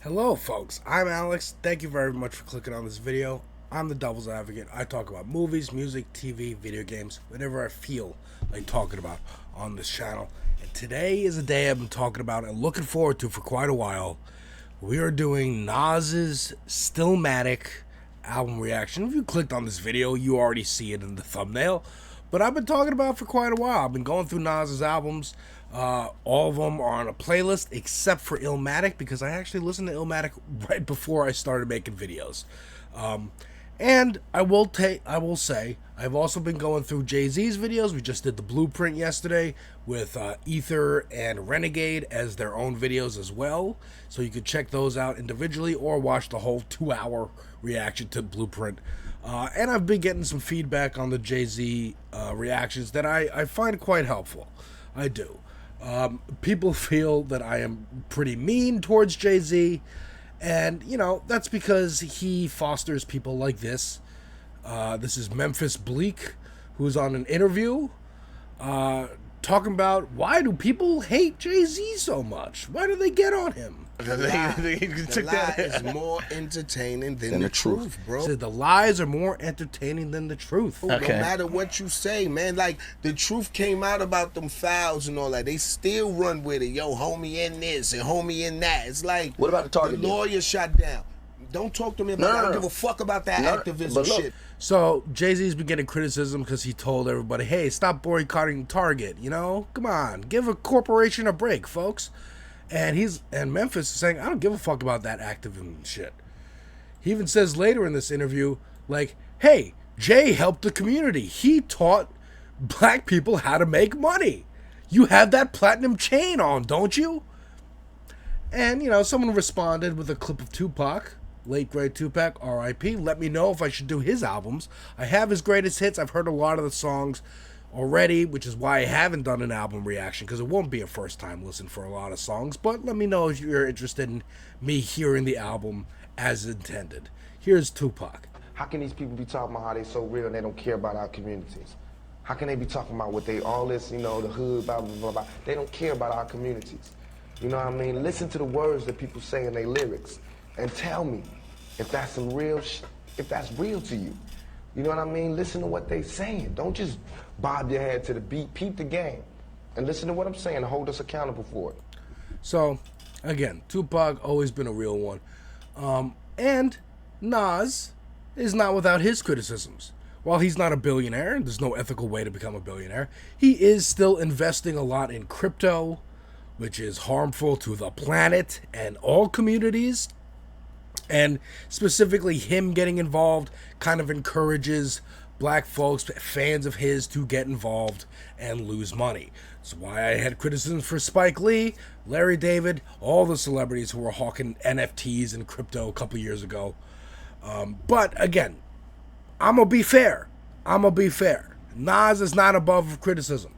Hello folks, I'm Alex. Thank you very much for clicking on this video. I'm the Devil's Advocate. I talk about movies, music, TV, video games, whatever I feel like talking about on this channel. And today is a day I've been talking about and looking forward to for quite a while. We are doing Nas's Stillmatic album reaction. If you clicked on this video, you already see it in the thumbnail. But I've been talking about it for quite a while. I've been going through Nas's albums. All of them are on a playlist except for Illmatic, because I actually listened to Illmatic right before I started making videos. And I will say I've also been going through Jay-Z's videos. We just did the Blueprint yesterday with Ether and Renegade as their own videos as well. So you could check those out individually or watch the whole 2-hour reaction to Blueprint. And I've been getting some feedback on the Jay-Z reactions that I find quite helpful. I do. People feel that I am pretty mean towards Jay-Z, and you know, that's because he fosters people like this. This is Memphis Bleak, who's on an interview talking about, why do people hate Jay-Z so much? Why do they get on him? The lie is more entertaining than the truth, bro. So the lies are more entertaining than the truth. No matter what you say, man, like the truth came out about them fouls and all that. They still run with it. Yo, homie in this and homie in that. It's like, what about the Target the lawyer shot down? Don't talk to me about that. I don't give a fuck about that activism shit. So Jay-Z's been getting criticism because he told everybody, hey, stop boycotting Target, you know? Come on, give a corporation a break, folks. And Memphis is saying, I don't give a fuck about that activism shit. He even says later in this interview, like, hey, Jay helped the community. He taught black people how to make money. You have that platinum chain on, don't you? And, you know, someone responded with a clip of Tupac, late great Tupac, R.I.P. Let me know if I should do his albums. I have his greatest hits. I've heard a lot of the songs already, which is why I haven't done an album reaction, because it won't be a first time listen for a lot of songs. But let me know if you're interested in me hearing the album as intended. Here's Tupac. How can these people be talking about how they so real and they don't care about our communities? How can they be talking about what they, all this, you know, the hood, blah, blah, blah, blah. They don't care about our communities. You know what I mean? Listen to the words that people say in their lyrics and tell me if that's some real if that's real to you. You know what I mean? Listen to what they saying. Don't just bob your head to the beat. Peep the game. And listen to what I'm saying and hold us accountable for it. So, again, Tupac always been a real one. And Nas is not without his criticisms. While he's not a billionaire, there's no ethical way to become a billionaire, he is still investing a lot in crypto, which is harmful to the planet and all communities. And specifically him getting involved kind of encourages black folks, fans of his, to get involved and lose money. That's why I had criticisms for Spike Lee, Larry David, all the celebrities who were hawking NFTs and crypto a couple years ago. But again, I'm going to be fair. Nas is not above criticism.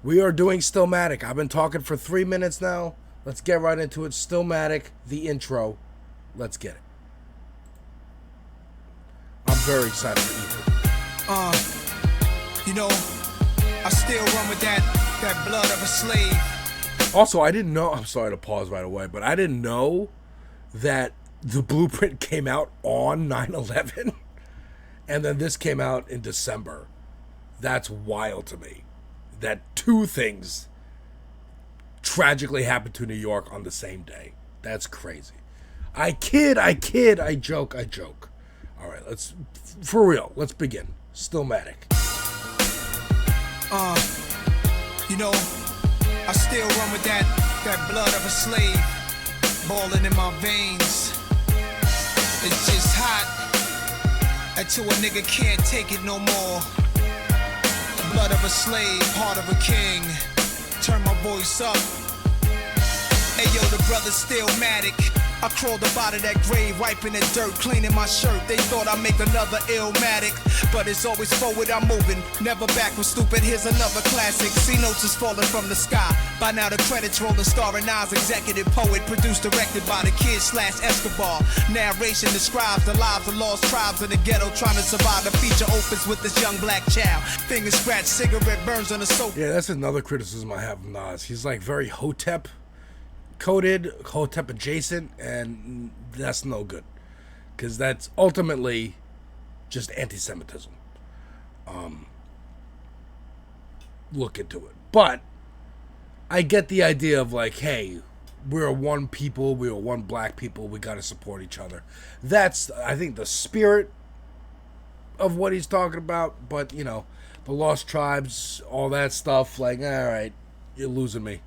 We are doing Stillmatic. I've been talking for 3 minutes now. Let's get right into it. Stillmatic, the intro. Let's get it. I'm very excited for Ether. You know, I still run with that blood of a slave. Also, I didn't know, I'm sorry to pause right away, but I didn't know that the Blueprint came out on 9/11, and then this came out in December. That's wild to me. That two things tragically happened to New York on the same day. That's crazy. I kid, I joke. All right, for real, let's begin. Stillmatic. You know, I still run with that blood of a slave boiling in my veins. It's just hot until a nigga can't take it no more. Blood of a slave, heart of a king. Turn my voice up. Hey yo, the brother Stillmatic. I crawled up out of that grave, wiping the dirt, cleaning my shirt. They thought I'd make another Illmatic, but it's always forward I'm moving, never backward, stupid. Here's another classic. C notes is falling from the sky. By now the credits rolling, starring Nas, executive poet, produced, directed by the kid / Escobar. Narration describes the lives of lost tribes in the ghetto trying to survive. The feature opens with this young black child. Finger scratch, cigarette burns on the soap. Yeah, that's another criticism I have of Nas. He's like very Hotep. coded, Hotep adjacent, and that's no good. Because that's ultimately just anti-Semitism. Look into it. But I get the idea of like, hey, we're one people, we're one black people, we got to support each other. That's, I think, the spirit of what he's talking about. But, you know, the Lost Tribes, all that stuff, like, all right, you're losing me.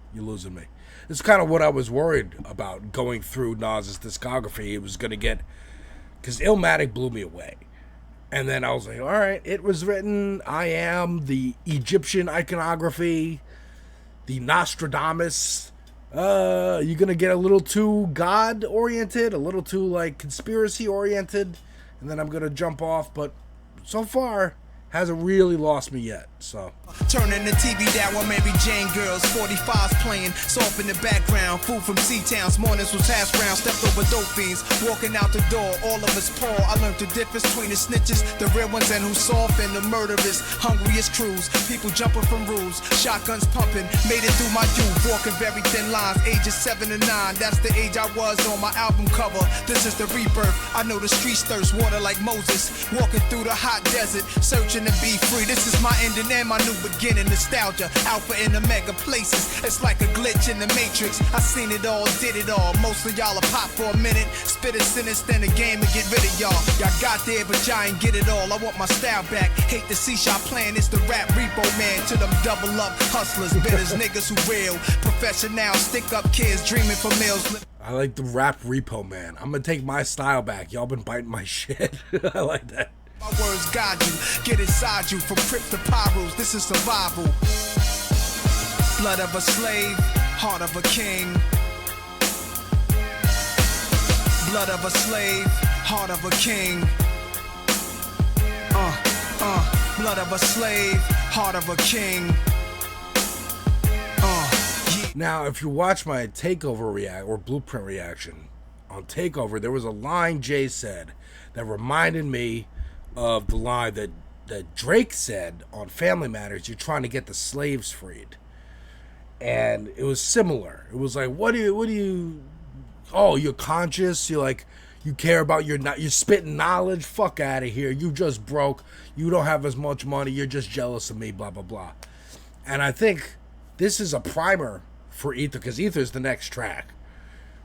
It's kind of what I was worried about going through Nas's discography. It was going to get, because Stillmatic blew me away. And then I was like, all right, it was written, I am, the Egyptian iconography, the Nostradamus. You're going to get a little too God-oriented, a little too, like, conspiracy-oriented. And then I'm going to jump off. But so far, hasn't really lost me yet, so. Turning the TV down while Mary Jane girls, 45s playing, soft in the background, food from C-Towns, mornings was hash brown, stepped over dope fiends, walking out the door, all of us poor. I learned the difference between the snitches, the real ones, and who's soft, and the murderers, hungriest crews, people jumping from rules, shotguns pumping, made it through my youth, walking very thin lines, ages 7 to 9, that's the age I was on my album cover. This is the rebirth, I know the streets thirst water like Moses, walking through the hot desert, searching to be free. This is my ending and my new beginning. Nostalgia, alpha and omega places. It's like a glitch in the matrix. I seen it all, did it all. Most of y'all are pop for a minute, spit a sentence, then a game and get rid of y'all. Y'all got there, but y'all ain't get it all. I want my style back. Hate to see y'all playing. It's the rap repo man. To them double up hustlers, bitters, niggas who real. Professional, stick up kids dreaming for meals. I like the rap repo man. I'm gonna take my style back. Y'all been biting my shit. I like that. My words guide you, get inside you, from crypt to pyrus, this is survival. Blood of a slave, heart of a king. Blood of a slave, heart of a king. Blood of a slave, heart of a king. Yeah. Now, if you watch my takeover or blueprint reaction on takeover, there was a line Jay said that reminded me of the line that Drake said on Family Matters, you're trying to get the slaves freed. And it was similar. It was like, what do you, oh, you're conscious, you're like, you care about you're spitting knowledge, fuck out of here, you just broke, you don't have as much money, you're just jealous of me, blah, blah, blah. And I think this is a primer for Ether, because Ether's the next track,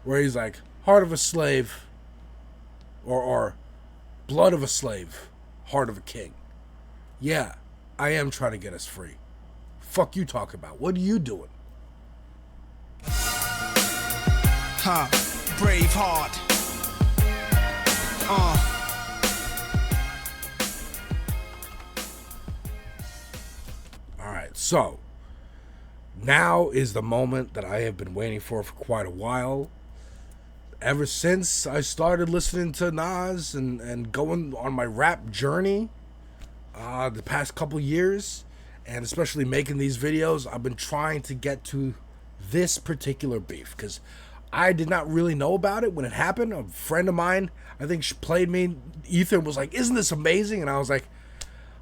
where he's like, heart of a slave, or blood of a slave, heart of a king. Yeah, I am trying to get us free. Fuck you talk about. What are you doing? Brave heart. Alright, so now is the moment that I have been waiting for quite a while. Ever since I started listening to Nas and going on my rap journey the past couple years, and especially making these videos, I've been trying to get to this particular beef, because I did not really know about it when it happened. A friend of mine, I think, she played me Ether, was like, isn't this amazing? And I was like,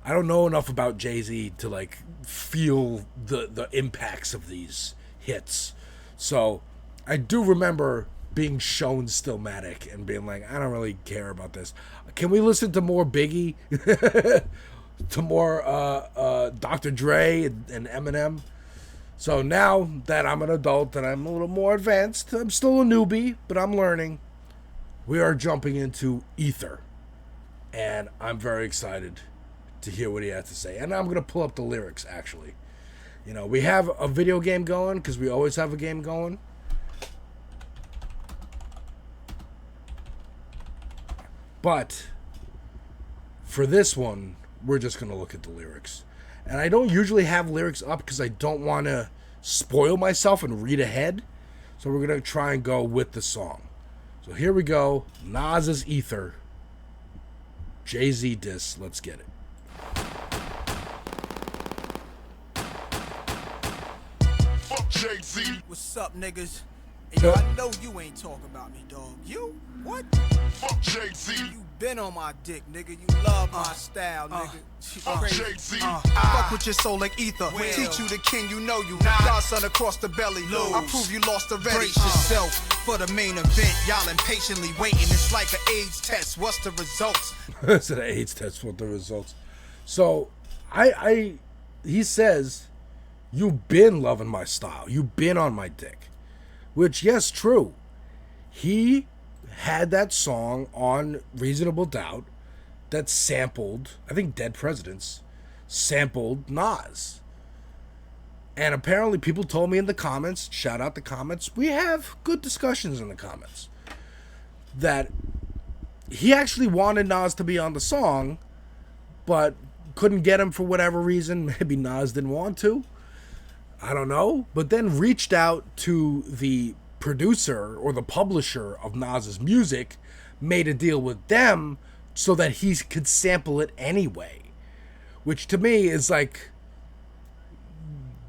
I don't know enough about Jay-Z to like feel the impacts of these hits. So I do remember being shown Stillmatic and being like, I don't really care about this. Can we listen to more Biggie? To more Dr. Dre and Eminem? So now that I'm an adult and I'm a little more advanced, I'm still a newbie, but I'm learning. We are jumping into Ether. And I'm very excited to hear what he has to say. And I'm going to pull up the lyrics, actually. You know, we have a video game going, because we always have a game going. But for this one, we're just going to look at the lyrics. And I don't usually have lyrics up because I don't want to spoil myself and read ahead. So we're going to try and go with the song. So here we go. Nas's Ether. Jay-Z diss. Let's get it. What's up, niggas? Yo, I know you ain't talking about me, dog. You? What? Fuck Jay-Z. You been on my dick, nigga. You love my style, nigga. Fuck Jay-Z. Fuck with your soul like ether. Teach you the king, you know you. Godson across the belly. I prove you lost already. Brace yourself for the main event. Y'all impatiently waiting. It's like an AIDS test. What's the results? It's an AIDS test. What the results? So, he says, you've been loving my style. You've been on my dick. Which, yes, true. He had that song on Reasonable Doubt that sampled, I think Dead Presidents, sampled Nas. And apparently people told me in the comments, shout out the comments, we have good discussions in the comments, that he actually wanted Nas to be on the song, but couldn't get him for whatever reason. Maybe Nas didn't want to. I don't know. But then reached out to the producer or the publisher of Nas's music, made a deal with them so that he could sample it anyway. Which to me is like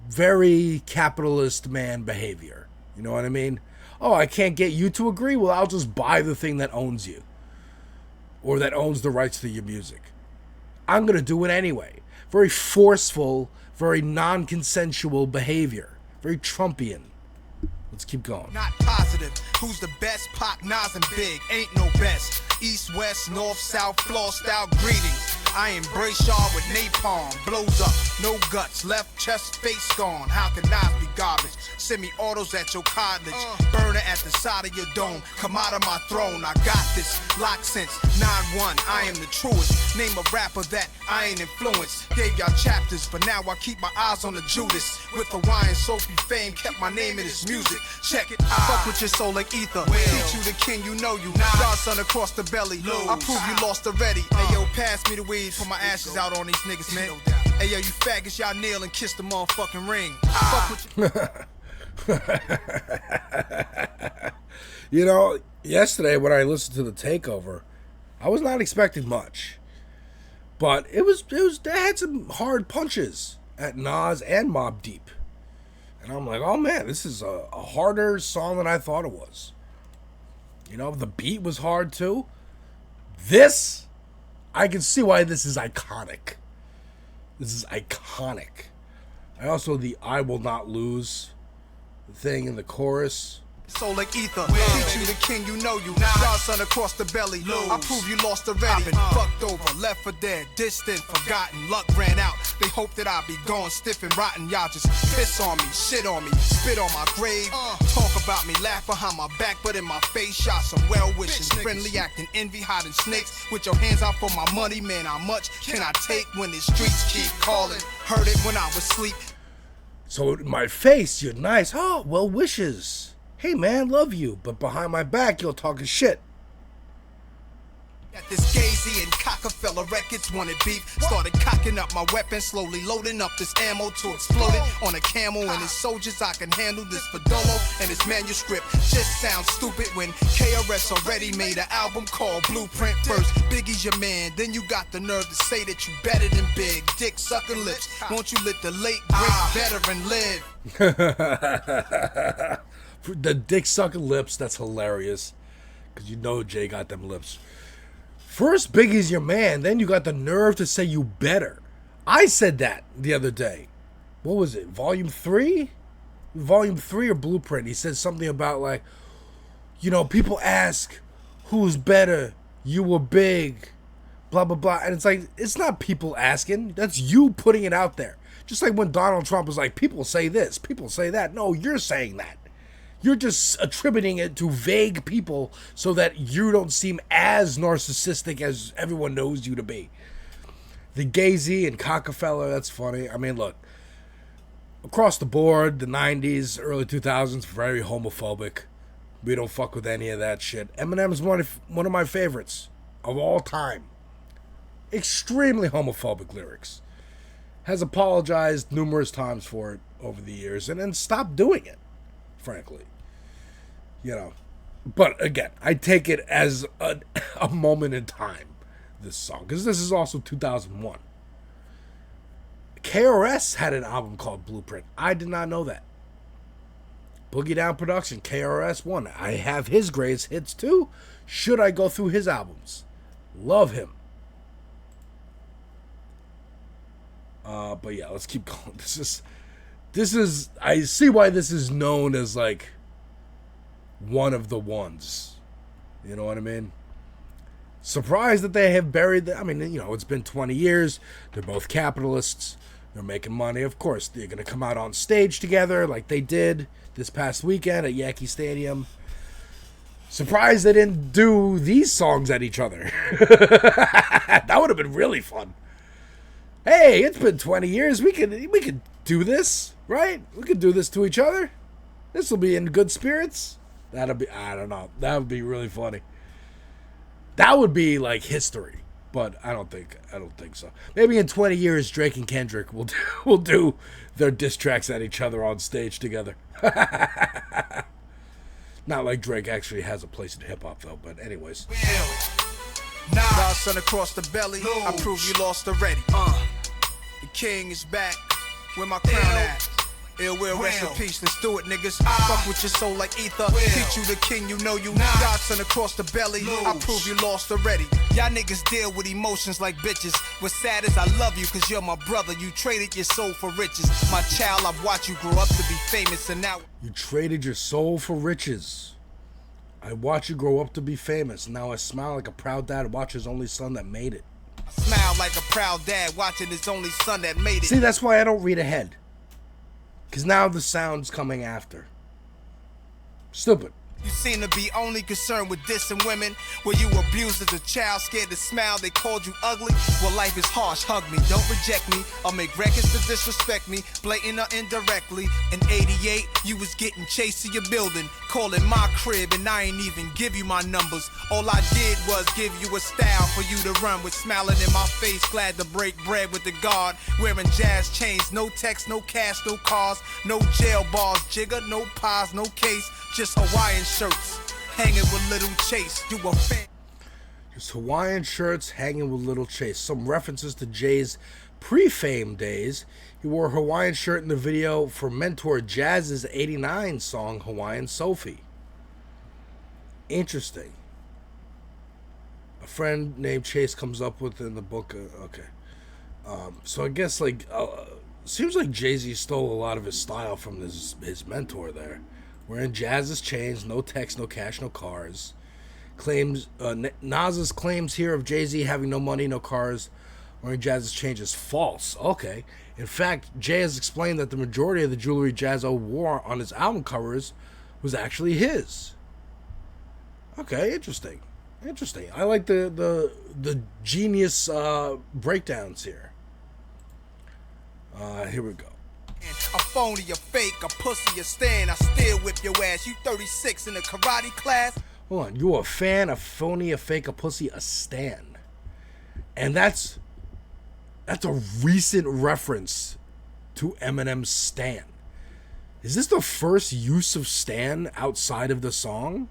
very capitalist man behavior. You know what I mean? Oh, I can't get you to agree? Well, I'll just buy the thing that owns you. Or that owns the rights to your music. I'm going to do it anyway. Very forceful, very non-consensual behavior. Very Trumpian. Let's keep going. Not positive. Who's the best? Pac, Nas, and Big. Ain't no best. East, west, north, south, floor style greetings. I embrace y'all with napalm. Blows up, no guts, left chest, face gone. How can Nas be garbage? Semi-autos at your cottage. Burner at the side of your dome. Come out of my throne. I got this. Lock since 9-1. I am the truest. Name a rapper that I ain't influenced. Gave y'all chapters, but now I keep my eyes on the Judas. With Hawaiian Sophie fame, kept my name in his music. Check it. Fuck with your soul like ether. Teach you the king, you know you. Godson across the belly. I prove you lost already. Hey yo, pass me the weed. Put my ashes out on these niggas, man. Hey yo, you faggots, y'all kneel and kiss the motherfucking ring. Fuck with You know, yesterday when I listened to the Takeover, I was not expecting much. But they had some hard punches at Nas and Mobb Deep. And I'm like, oh man, this is a harder song than I thought it was. You know, the beat was hard too. This, I can see why this is iconic. This is iconic. I also, the I Will Not Lose thing in the chorus. soul like ether. Teach you the king, you know you. Godson across the belly. I prove you lost already. Been fucked over, left for dead, distant, forgotten. Luck ran out. They hope that I'll be gone, stiff and rotten. Y'all just piss on me, shit on me, spit on my grave. Talk about me, laugh behind my back, but in my face, y'all some well wishing, friendly acting, envy, hiding snakes. With your hands out for my money, man, how much can I take when the streets keep calling? Heard it when I was asleep. So in my face, you're nice. Oh, well wishes. Hey man, love you. But behind my back, you're talking shit. Got this Gazy and Rocafella records wanted beef. Started cocking up my weapon, slowly loading up this ammo to explode it on a camel. And his soldiers, I can handle this Fadolo and his manuscript. Just sounds stupid when KRS already made an album called Blueprint. First, Biggie's your man, then you got the nerve to say that you better than Big. Dick sucking lips, won't you let the late great veteran live? The dick sucking lips, that's hilarious. Because you know Jay got them lips. First, Biggie's your man, then you got the nerve to say you better. I said that the other day. What was it, Volume 3? Volume 3 or Blueprint? He said something about like, you know, people ask, who's better, you or Big, blah, blah, blah. And it's like, it's not people asking, that's you putting it out there. Just like when Donald Trump was like, people say this, people say that. No, you're saying that. You're just attributing it to vague people so that you don't seem as narcissistic as everyone knows you to be. The Gazy and Rocafella, that's funny. I mean, look, across the board, the 90s, early 2000s, very homophobic. We don't fuck with any of that shit. Eminem's one of my favorites of all time. Extremely homophobic lyrics. Has apologized numerous times for it over the years and then stopped doing it. Frankly, you know, but again, I take it as a moment in time, this song, because this is also 2001. KRS had an album called Blueprint. I did not know that, Boogie Down Production, KRS-One. I have his greatest hits too. Should I go through his albums? Love him. But yeah, let's keep going. This is, I see why this is known as like one of the ones. You know what I mean? Surprised that they have buried I mean, you know, it's been 20 years. They're both capitalists. They're making money. Of course, they're going to come out on stage together like they did this past weekend at Yankee Stadium. Surprised they didn't do these songs at each other. That would have been really fun. Hey, it's been 20 years. We could do this, right? We could do this to each other. This will be in good spirits. That'll be, I don't know. That would be really funny. That would be like history, but I don't think so. Maybe in 20 years, Drake and Kendrick will do their diss tracks at each other on stage together. Not like Drake actually has a place in hip hop though. But anyways. Nas son across the belly. I prove you lost already. The king is back. Where my crown at? Ill will, rest in peace, let's do it, niggas. Fuck with your soul like ether. Teach you the king, you know you. Godson across the belly. I prove you lost already. Y'all niggas deal with emotions like bitches. What's sad is I love you, cause you're my brother. You traded your soul for riches. My child, I've watched you grow up to be famous, and now you traded your soul for riches. I watched you grow up to be famous. Now I smile like a proud dad watch his only son that made it. I smile like a proud dad watching his only son that made it. See, that's why I don't read ahead. Because now the sound's coming after. Stupid. You seem to be only concerned with dissing women. Were you abused as a child, scared to smile, they called you ugly? Well, life is harsh, hug me, don't reject me. I'll make records to disrespect me, blatant or indirectly. In 88, you was getting chased to your building, calling my crib, and I ain't even give you my numbers. All I did was give you a style for you to run with, smiling in my face, glad to break bread with the guard. Wearing jazz chains, no text, no cash, no cars, no jail bars, jigger, no pies, no case. Just Hawaiian shirts, hanging with Little Chase. You a fan? Just Hawaiian shirts, hanging with Little Chase. Some references to Jay's pre-fame days. He wore a Hawaiian shirt in the video for Mentor Jazz's '89 song, Hawaiian Sophie. Interesting. A friend named Chase comes up with in the book. Okay. So I guess, like, seems like Jay-Z stole a lot of his style from his mentor there. Wearing Jazz's chains, no text, no cash, no cars. Claims Nas's claims here of Jay-Z having no money, no cars, wearing Jazz's chains is false. Okay. In fact, Jay has explained that the majority of the jewelry Jazzo wore on his album covers was actually his. Okay, interesting. Interesting. I like the genius breakdowns here. Here we go. A phony, a fake, a pussy, a stand. I still whip your ass. You 36 in a karate class. Hold on. You a fan, a phony, a fake, a pussy, a stan. And that's a recent reference to Eminem's Stan. Is this the first use of Stan outside of the song?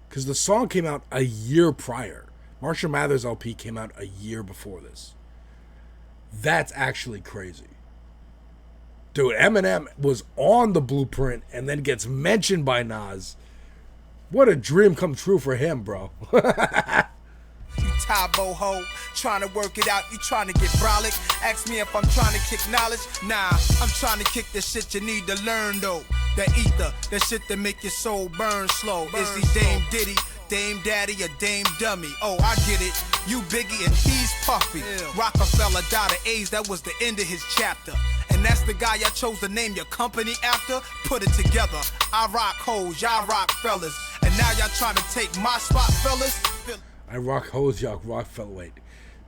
Because the song came out a year prior. Marshall Mathers LP came out a year before this. That's actually crazy. Dude, Eminem was on the blueprint and then gets mentioned by Nas. What a dream come true for him, bro. You Tybo ho, trying to work it out, you trying to get brolic. Ask me if I'm trying to kick knowledge. Nah, I'm trying to kick the shit you need to learn though. That ether, that shit that make your soul burn slow. Is he Dame Diddy, Dame Daddy, or Dame Dummy? Oh, I get it. You Biggie and he's Puffy. Rocafella died of AIDS, that was the end of his chapter. And that's the guy y'all chose to name your company after? Put it together. I rock hoes, y'all rock fellas. And now y'all trying to take my spot, fellas? I rock hoes, y'all rock fellas. Wait.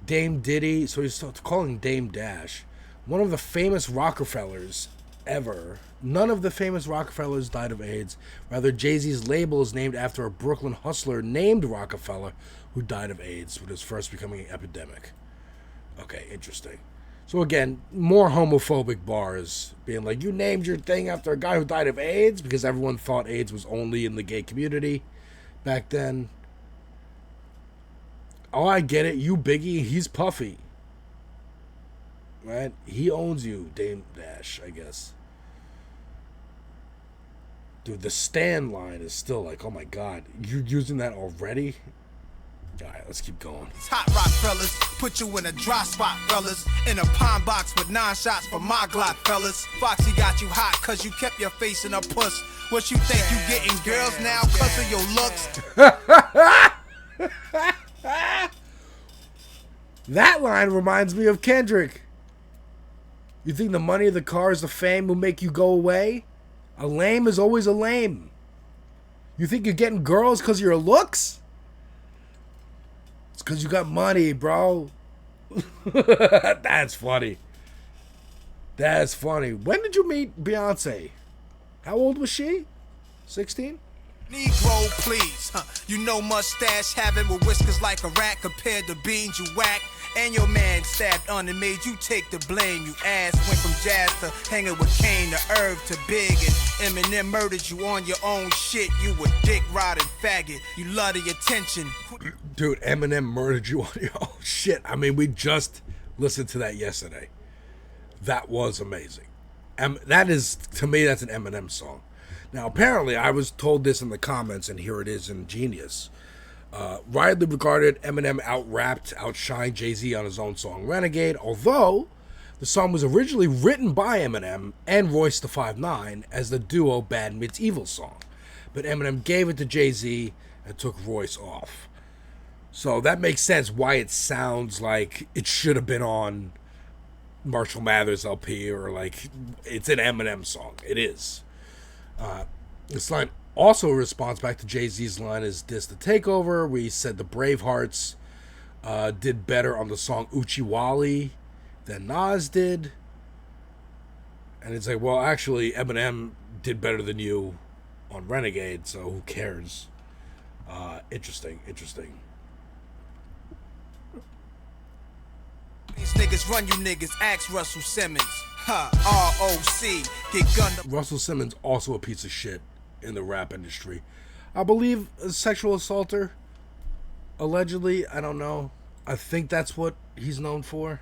Dame Diddy, so he's calling Dame Dash. One of the famous Rockefellers ever. None of the famous Rockefellers died of AIDS. Rather, Jay-Z's label is named after a Brooklyn hustler named Rockefeller who died of AIDS when it was first becoming an epidemic. Okay, interesting. So again, more homophobic bars being like, you named your thing after a guy who died of AIDS because everyone thought AIDS was only in the gay community back then. Oh, I get it. You Biggie, he's Puffy. Right? He owns you, Dame Dash, I guess. Dude, the stand line is still like, oh my god, you're using that already? Alright, let's keep going. Hot rock fellas, put you in a dry spot, fellas. In a pine box with 9 shots for my Glock, fellas. Foxy got you hot cause you kept your face in a puss. What you think, you getting girls now cause of your looks? That line reminds me of Kendrick. You think the money, the cars, the fame will make you go away? A lame is always a lame. You think you're getting girls because of your looks? It's because you got money, bro. That's funny. That's funny. When did you meet Beyonce? How old was she? 16? Negro, please. You know mustache having with whiskers like a rat compared to beans you whack. And your man stabbed on and made you take the blame. You ass went from jazz to hanging with Kane to Irv to Big. And Eminem murdered you on your own shit. You a dick riding faggot. You love the attention. Dude, Eminem murdered you on your own shit. I mean, we just listened to that yesterday. That was amazing. That is, to me, that's an Eminem song. Now, apparently, I was told this in the comments, and here it is in Genius. Widely regarded, Eminem out-rapped, outshined Jay-Z on his own song Renegade, although the song was originally written by Eminem and Royce the 5'9" as the duo Bad Meets Evil song. But Eminem gave it to Jay-Z and took Royce off. So that makes sense why it sounds like it should have been on Marshall Mathers LP, or like it's an Eminem song. It is. This line also a response back to Jay-Z's line is this the takeover. We said the Bravehearts did better on the song Uchiwali than Nas did. And it's like, well, actually, Eminem did better than you on Renegade, so who cares? Interesting. These niggas run you niggas, ask Russell Simmons. R.O.C. Get gunned up. Russell Simmons also a piece of shit in the rap industry. I believe a sexual assaulter. Allegedly, I don't know. I think that's what he's known for.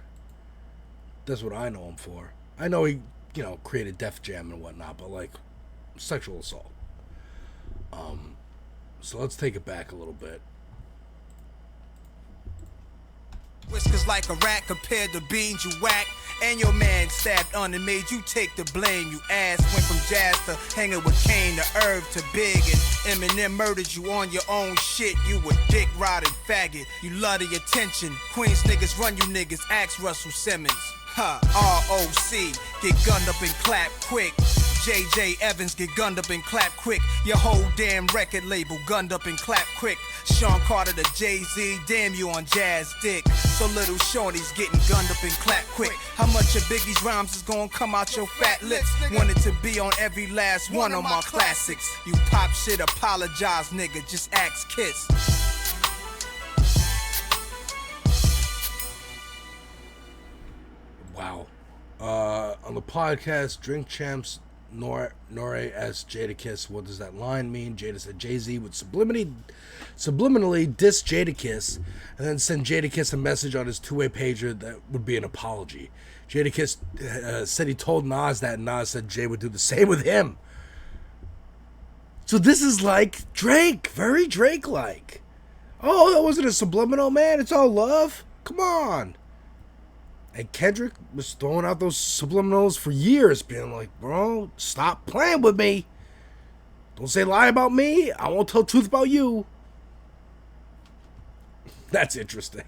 That's what I know him for. I know he, created Def Jam and whatnot, but like sexual assault. So let's take it back a little bit. Whiskers like a rat compared to beans you whack. And your man stabbed on and made you take the blame. You ass went from jazz to hanging with Kane to Irv to Big. And Eminem murdered you on your own shit. You a dick riding faggot. You love the attention. Queens niggas run you niggas, ask Russell Simmons. R.O.C. Get gunned up and clap quick. J.J. Evans get gunned up and clap quick. Your whole damn record label gunned up and clap quick. Sean Carter to Jay-Z, damn you on jazz dick. So little Shorty's getting gunned up and clap quick. How much of Biggie's rhymes is gonna come out your fat lips? Wanted to be on every last one of my classics. You pop shit, apologize nigga, just ask Kiss. Wow. On the podcast, Drink Champs Nore asked Jadakiss, what does that line mean? Jada said Jay-Z would subliminally diss Jadakiss and then send Jadakiss a message on his two-way pager that would be an apology. Jadakiss said he told Nas that, and Nas said Jay would do the same with him. So this is like Drake, very Drake-like. Oh, that wasn't a subliminal, man. It's all love. Come on. And Kendrick was throwing out those subliminals for years, being like, bro, stop playing with me. Don't say lie about me. I won't tell truth about you. That's interesting.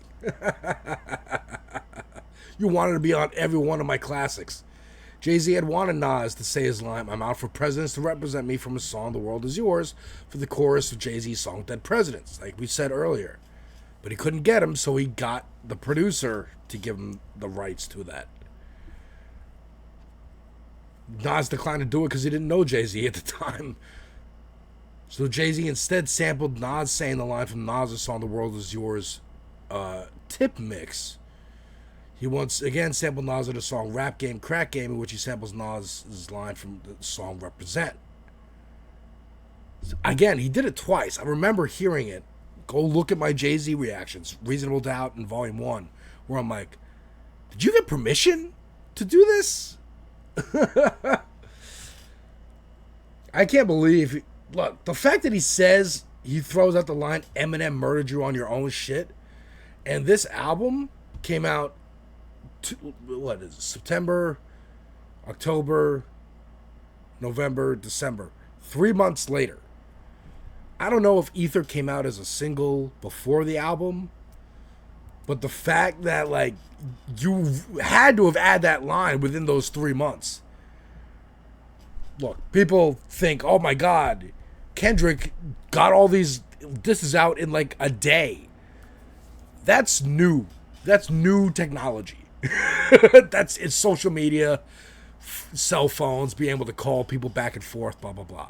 You wanted to be on every one of my classics. Jay-Z had wanted Nas to say his line, I'm out for presidents to represent me, from his song The World Is Yours, for the chorus of Jay-Z's song Dead Presidents, like we said earlier. But he couldn't get him, so he got the producer to give him the rights to that. Nas declined to do it because he didn't know Jay-Z at the time. So Jay-Z instead sampled Nas saying the line from Nas' song The World Is Yours tip mix. He once again sampled Nas in the song Rap Game, Crack Game, in which he samples Nas' line from the song Represent. Again, he did it twice. I remember hearing it. Go look at my Jay-Z reactions, Reasonable Doubt in Volume 1, where I'm like, did you get permission to do this? I can't believe. Look, the fact that he says he throws out the line "Eminem murdered you on your own shit," and this album came out. What is it, September, October, November, December. 3 months later. I don't know if Ether came out as a single before the album, but the fact that, like, you had to have added that line within those 3 months. Look, people think, oh my God, Kendrick got all these disses out in like a day. That's new. That's new technology. It's social media, cell phones, being able to call people back and forth, blah, blah, blah.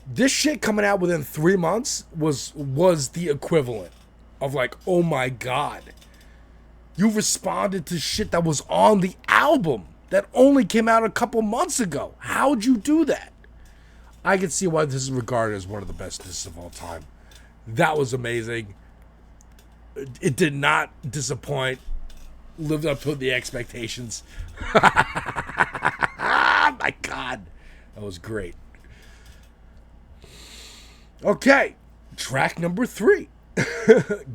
This shit coming out within 3 months was the equivalent of like, oh my God, you responded to shit that was on the album that only came out a couple months ago. How'd you do that? I can see why this is regarded as one of the best discs of all time. That was amazing. It did not disappoint. Lived up to the expectations. My God. That was great. Okay. Track number 3.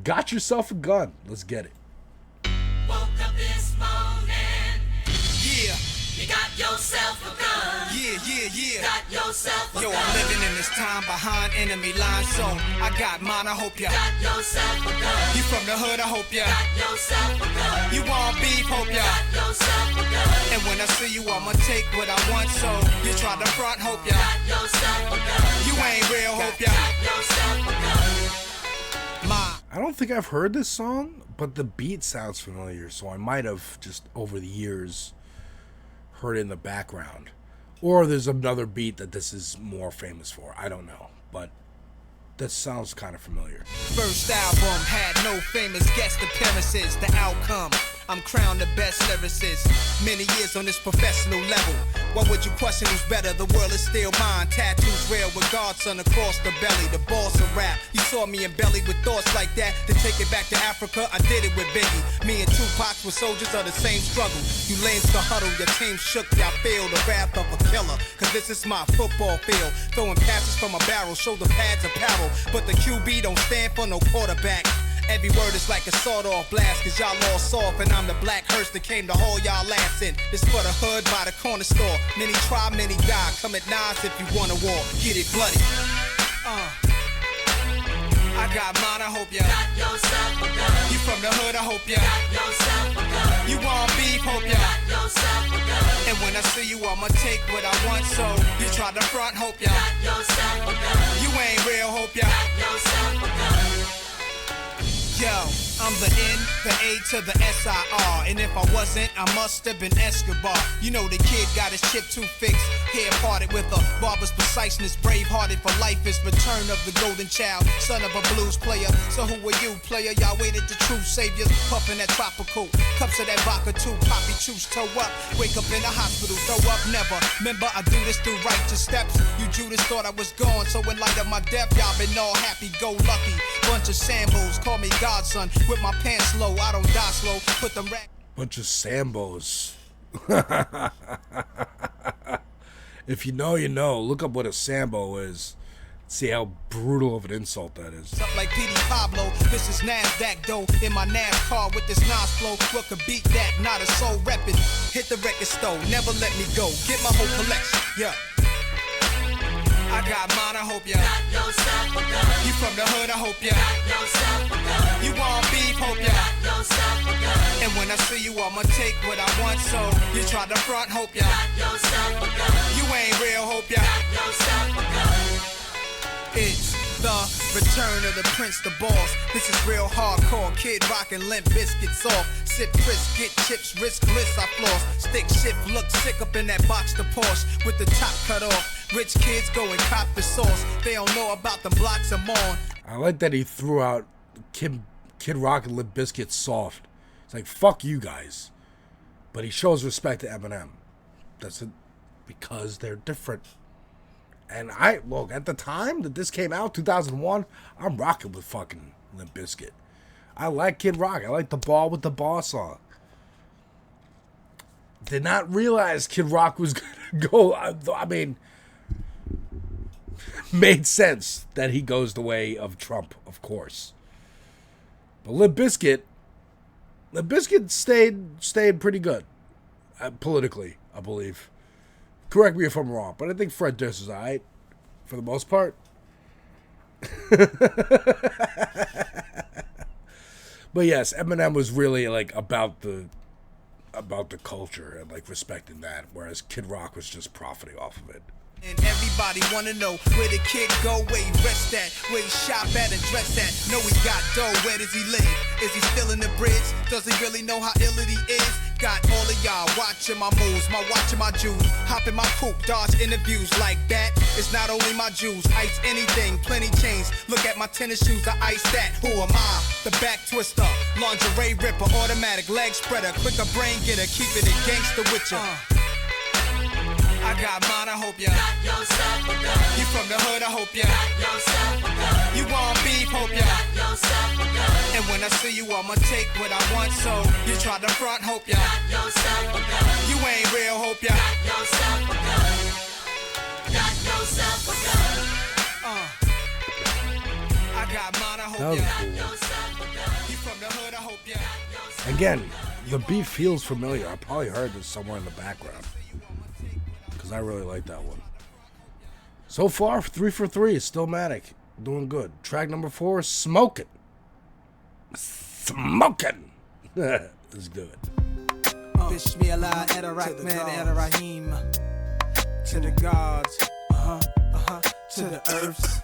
Got Yourself a Gun. Let's get it. Woke up this morning, Yeah, you got yourself a gun. yeah. Got yourself a Yo, gun. I'm living in this time behind enemy lines, so I got mine, I hope ya. Got yourself a gun. You from the hood, I hope ya. Got yourself a gun. You want beef, hope ya. Got yourself a gun. And when I see you, I'ma take what I want, so you try to front, hope ya. Got yourself a gun. You ain't real, hope ya. Got yourself a gun. I don't think I've heard this song, but the beat sounds familiar, so I might have just over the years heard it in the background. Or there's another beat that this is more famous for. I don't know, but that sounds kind of familiar. First album had no famous guest appearances. The outcome, I'm crowned the best lyricist. Many years on this professional level. What would you question who's better? The world is still mine. Tattoos rare with Godson across the belly. The boss of rap. You saw me in belly with thoughts like that. To take it back to Africa, I did it with Biggie. Me and Tupac were soldiers of the same struggle. You lanes to huddle, your team shook. Y'all feel the wrath of a killer. Cause this is my football field. Throwing passes from a barrel, shoulder pads apparel. But the QB don't stand for no quarterback. Every word is like a sawed-off blast, cause y'all all soft, and I'm the black hearse that came to haul y'all ass in. This for the hood by the corner store. Many try, many die. Come at Nas if you want a war. Get it bloody. I got mine, I hope ya. Got yourself a gun. You from the hood, I hope ya. Got yourself a gun. You want beef, hope ya. Got yourself a gun. And when I see you, I'ma take what I want, so you try to front, hope ya. Got yourself a gun. You ain't real, hope ya. Got yourself a gun. Yo, I'm the N, the A to the S-I-R. And if I wasn't, I must have been Escobar. You know the kid got his chip too fixed. Hair parted with a barber's preciseness. Brave-hearted for life is return of the golden child. Son of a blues player. So who are you, player? Y'all waited the true saviors. Puffin' that tropical. Cups of that vodka too. Poppy choose toe up. Wake up in the hospital. Throw up never. Remember, I do this through righteous steps. You Judas thought I was gone. So in light of my death, y'all been all happy-go-lucky. Bunch of Sambos. Call me Godson. With my pants low, I don't die slow. Put them rack. Bunch of Sambos. If you know, you know. Look up what a Sambo is. See how brutal of an insult that is. Up like P.D. Pablo, this is NASDAQ though. In my NASCAR with this Nas flow. What could beat that? Not a soul reppin'. Hit the record store, never let me go. Get my whole collection, yeah. I got mine, I hope ya. Got yourself a gun. You from the hood, I hope ya. Got yourself a gun. You want beef, hope ya. Got yourself a gun. And when I see you, I'ma take what I want, so you try to front, hope ya. Got yourself a gun. You ain't real, hope ya. Got yourself a gun. It's the return of the Prince, the boss. This is real hardcore. Kid rockin' limp biscuits off. Sip crisp, get chips, risk bliss, I floss. Stick shift, look sick up in that box, the Porsche with the top cut off. Rich kids go and cop the sauce. They don't know about the blocks I'm on. I like that he threw out Kid Rock and Limp Bizkit soft. It's like, fuck you guys. But he shows respect to Eminem. That's it, because they're different. And look, at the time that this came out, 2001, I'm rocking with fucking Limp Bizkit. I like Kid Rock. I like the Ball with the Ball song. Did not realize Kid Rock was gonna go. I mean, made sense that he goes the way of Trump, of course. But Limp Bizkit stayed pretty good politically, I believe. Correct me if I'm wrong, but I think Fred Durst is alright for the most part. But yes, Eminem was really like about the culture and like respecting that, whereas Kid Rock was just profiting off of it. And everybody wanna know where the kid go, where he rest at, where he shop at and dress at. Know he got dough, where does he live? Is he still in the bridge? Does he really know how ill it he is? Got all of y'all watching my moves, watching my Jews. Hop in my coupe, dodge interviews like that. It's not only my Jews, ice anything, plenty chains. Look at my tennis shoes, I ice that. Who am I? The back twister, lingerie ripper, automatic leg spreader, quicker brain getter, keeping it gangster with ya. I got mine, I hope ya got yourself a gun. You from the hood, I hope ya got yourself a gun. You want beef, hope ya got yourself a gun. And when I see you, I'ma take what I want. So you try to front, hope ya got yourself a gun. You ain't real, hope ya got yourself a gun. Got yourself a gun. I got mine, I hope ya got yourself a gun. You from the hood, I hope ya got yourself a gun. Again, the beat feels familiar. I probably heard this somewhere in the background, because I really like that one. So far, 3 for 3 is Stillmatic. Doing good. Track number 4 is Smokin'. Smokin'. Let's do it. Bismillah, Edarahman, Edarahim. To the gods, to the earths.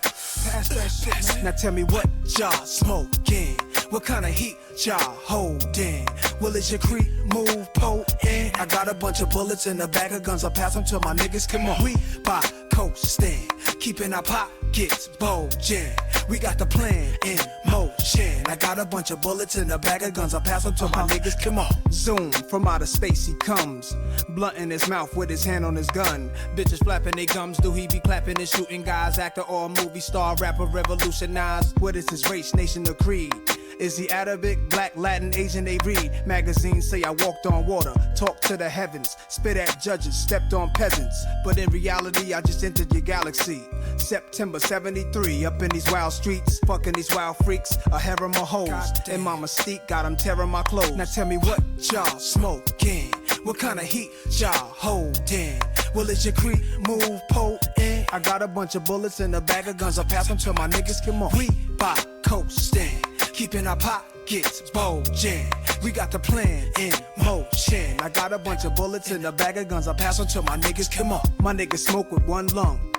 Pass that shit, man. Now tell me what y'all smoking. What kind of heat y'all holding? Will it your creep move potent? I got a bunch of bullets in a bag of guns. I'll pass them to my niggas. Come on, we by coasting, keeping our pockets bulging. We got the plan in motion. I got a bunch of bullets in a bag of guns. I'll pass them to my niggas. Come on. Zoom from outer space he comes, blunt in his mouth with his hand on his gun. Bitches flapping they gums. Do he be clapping and shooting guys? Actor or movie star, rapper, revolutionized. What is his race, nation, or creed? Is he Arabic, black, Latin, Asian? They read magazines say I walked on water, talked to the heavens, spit at judges, stepped on peasants. But in reality, I just entered your galaxy. September 73, up in these wild streets, fucking these wild freaks, a harem of hoes. And my mystique got them tearing my clothes. Now tell me what y'all smoking? What kind of heat y'all holding? Well, is your creep move potent? I got a bunch of bullets in a bag of guns. I'll pass them to my niggas. Come on, we by coasting, keeping our pockets bulging. We got the plan in motion. I got a bunch of bullets in a bag of guns. I'll pass them to my niggas. Come on, my niggas smoke with one lung.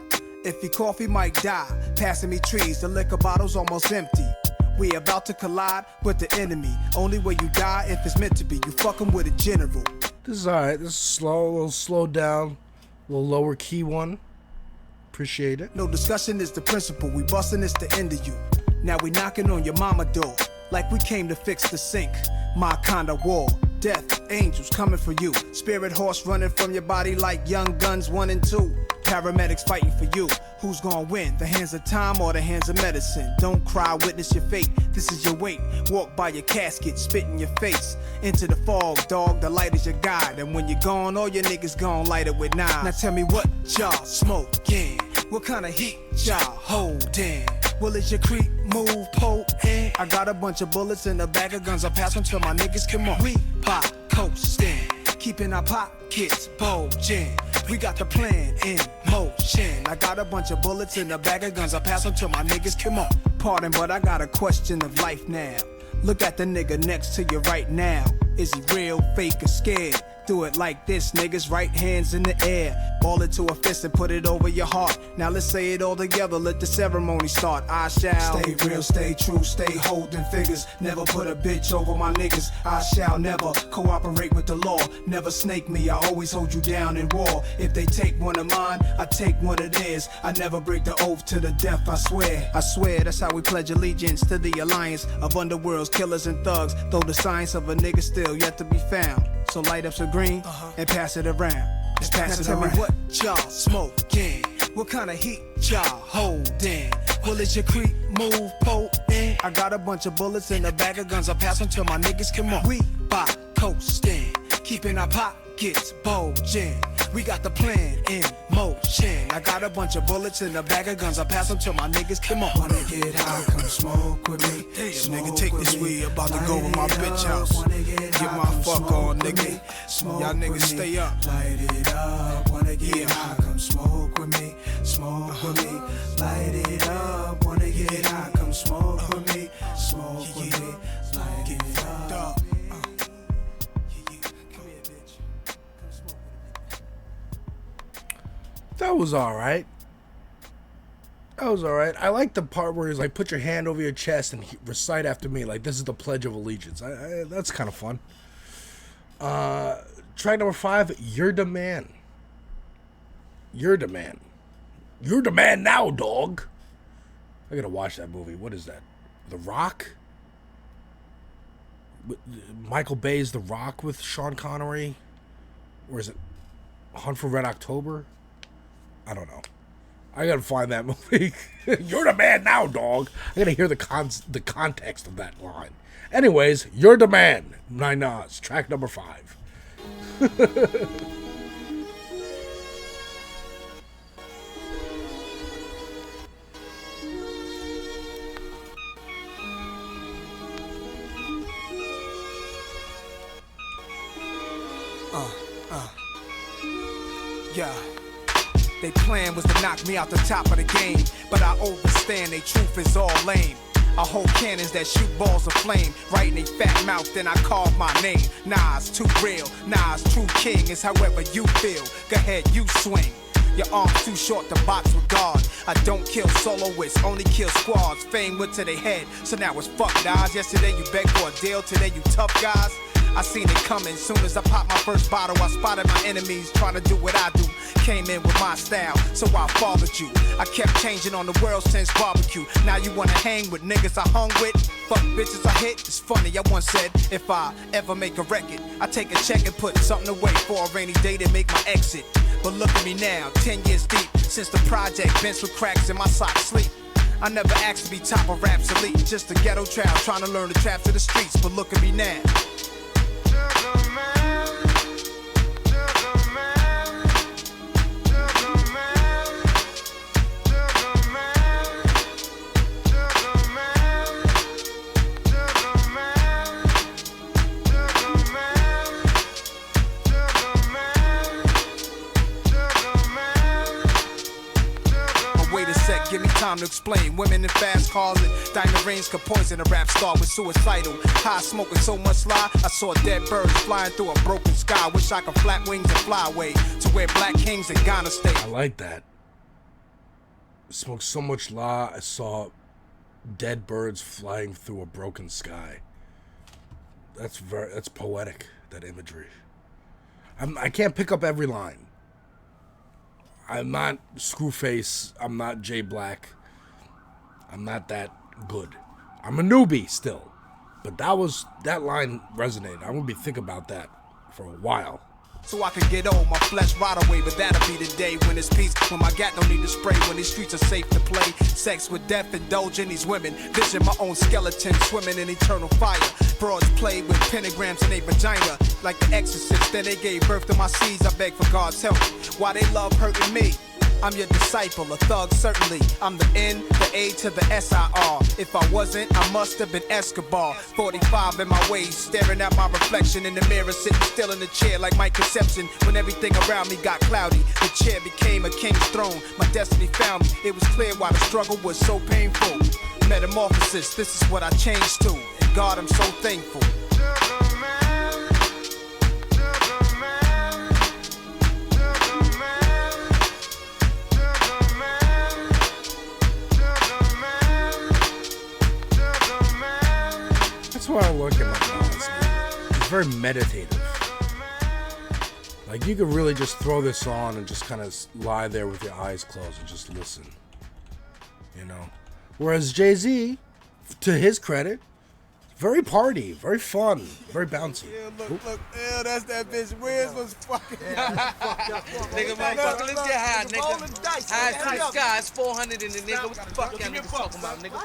If he cough, he might die. Passing me trees, the liquor bottle's almost empty. We about to collide with the enemy. Only way you die if it's meant to be. You fucking with a general. This is alright. This is slow, a little slowed down, a little lower key one. Appreciate it. No discussion is the principle. We busting this the end of you. Now we knocking on your mama door, like we came to fix the sink. My kind of war. Death, angels coming for you. Spirit horse running from your body like Young Guns 1 and 2. Paramedics fighting for you. Who's gonna win? The hands of time or the hands of medicine? Don't cry, witness your fate. This is your weight. Walk by your casket, spit in your face. Into the fog, dog, the light is your guide. And when you're gone, all your niggas gon' light it with knives. Now tell me what y'all smoking? What kind of heat y'all holding? Well, is your creep move potent? I got a bunch of bullets in a bag of guns. I'll pass them to my niggas. Come on, we by coasting, keeping our pockets bulging. We got the plan in motion. I got a bunch of bullets in a bag of guns. I'll pass them to my niggas. Come on. Pardon, but I got a question of life now. Look at the nigga next to you right now. Is he real, fake, or scared? Do it like this, niggas, right hands in the air. Ball it to a fist and put it over your heart. Now let's say it all together, let the ceremony start. I shall stay real, stay true, stay holding figures. Never put a bitch over my niggas. I shall never cooperate with the law. Never snake me, I always hold you down in war. If they take one of mine, I take one of theirs. I never break the oath to the death, I swear. I swear, that's how we pledge allegiance to the alliance of underworlds, killers, and thugs. Though the science of a nigga still yet to be found. So light up some green and pass it around. Just pass it around. Tell me what y'all smoking? What kind of heat y'all holding? Well, is your creep move potent? I got a bunch of bullets in a bag of guns. I'll pass them to my niggas. Come on, we by coasting, keeping our pockets pockets bulging. We got the plan in motion. I got a bunch of bullets in a bag of guns. I pass them to my niggas. Come on. Wanna get high, come smoke with me. Damn, Smoke nigga, take with this me. weed. About to Light go with my it bitch up. house. Wanna get Get high, my come fuck smoke on, with nigga. me. Smoke Y'all niggas with me. stay up. Light it up. Wanna get Yeah. high, come smoke with me. Smoke with me. Light it up. Wanna get high, come smoke with me. Smoke with me. Light Get it fucked up. up. Come here, bitch. Come smoke with me. That was all right. That was all right. I like the part where he's like, put your hand over your chest and recite after me. Like, this is the Pledge of Allegiance. That's kind of fun. Track number 5, You're the Man. You're the Man. You're the man now, dog. I gotta watch that movie. What is that? The Rock? Michael Bay's The Rock with Sean Connery? Or is it Hunt for Red October? I don't know. I gotta find that movie. You're the man now, dog. I gotta hear the context of that line. Anyways, You're the Man. Nas, track number 5. Yeah. They plan was to knock me out the top of the game, but I overstand they truth is all lame. I hold cannons that shoot balls of flame right in they fat mouth, then I carve my name. Nas, too real. Nas, true king is however you feel. Go ahead, you swing. Your arms too short to box with God. I don't kill soloists, only kill squads. Fame went to their head, so now it's fuck Nas. Yesterday you begged for a deal, today you tough guys. I seen it coming, soon as I popped my first bottle, I spotted my enemies trying to do what I do. Came in with my style, so I followed you. I kept changing on the world since barbecue. Now you wanna hang with niggas I hung with? Fuck bitches I hit, it's funny, I once said, if I ever make a record, I take a check and put something away for a rainy day to make my exit. But look at me now, 10 years deep, since the project, bench with cracks in my socks sleep. I never asked to be top of rap's elite, just a ghetto child trying to learn the traps of the streets, but look at me now. Give me time to explain. Women in fast cars and diamond rings could poison a rap star with suicidal. High smoking so much lie, I saw dead birds flying through a broken sky. Wish I could flap wings and fly away to where black kings in Ghana stay. I like that. Smoked so much la, I saw dead birds flying through a broken sky. That's poetic, that imagery. I can't pick up every line. I'm not Screwface. I'm not Jay Black. I'm not that good. I'm a newbie still. But that line resonated. I'm going to be thinking about that for a while. So I can get old, my flesh rot away, but that'll be the day when it's peace, when my gat don't need to spray, when these streets are safe to play. Sex with death, indulging these women, vision my own skeleton, swimming in eternal fire. Broads play with pentagrams in their vagina, like the exorcist, then they gave birth to my seeds, I beg for God's help. Why they love hurting me? I'm your disciple, a thug certainly. I'm the N, the A to the S-I-R. If I wasn't, I must have been Escobar. 45 in my waist, staring at my reflection in the mirror, sitting still in the chair like my conception. When everything around me got cloudy, the chair became a king's throne. My destiny found me, it was clear why the struggle was so painful. Metamorphosis, this is what I changed to. And God, I'm so thankful. That's why I look at my Nas, man. It's very meditative. Like, you could really just throw this on and just kind of lie there with your eyes closed and just listen. You know? Whereas Jay-Z, to his credit, very party, very fun, very bouncy. Yeah, look, yeah, that's that bitch. Wiz was fucking Nigga, motherfucker, let's get high, nigga. High to the sky, it's 400 in the nigga. What the fuck y'all niggas talking about, nigga?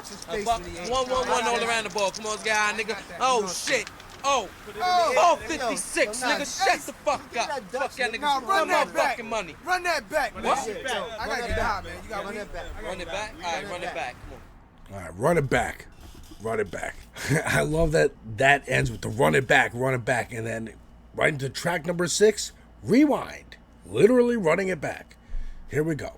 1-1-1 all around the ball. Come on, let's get high, nigga. Oh, shit. Oh, 456, nigga. Shut the fuck up. Fuck that nigga. Nah, run that back. Fucking money. Run that back, man. What? I gotta get high, man. You gotta run that back. Run it back? Alright, run it back. Come on. All right, run it back. Run it back. I love that ends with the run it back, and then right into track number 6, rewind. Literally running it back. Here we go.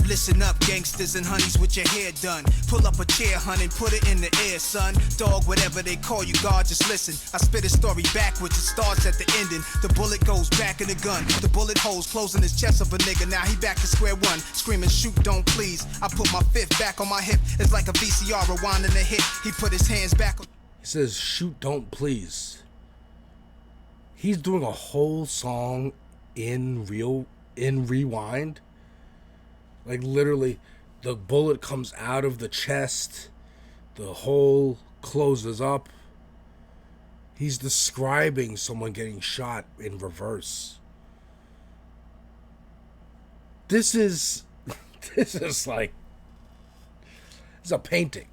Listen up, gangsters and honeys with your hair done. Pull up a chair, hun, and put it in the air, son. Dog, whatever they call you, God, just listen. I spit a story backwards, it starts at the ending. The bullet goes back in the gun. The bullet holes closing his chest of a nigga. Now he back to square one, screaming, shoot, don't please. I put my fifth back on my hip. It's like a VCR rewinding a hit. He put his hands back on. He says, shoot, don't please. He's doing a whole song in rewind. Like, literally, the bullet comes out of the chest. The hole closes up. He's describing someone getting shot in reverse. This is like, it's a painting.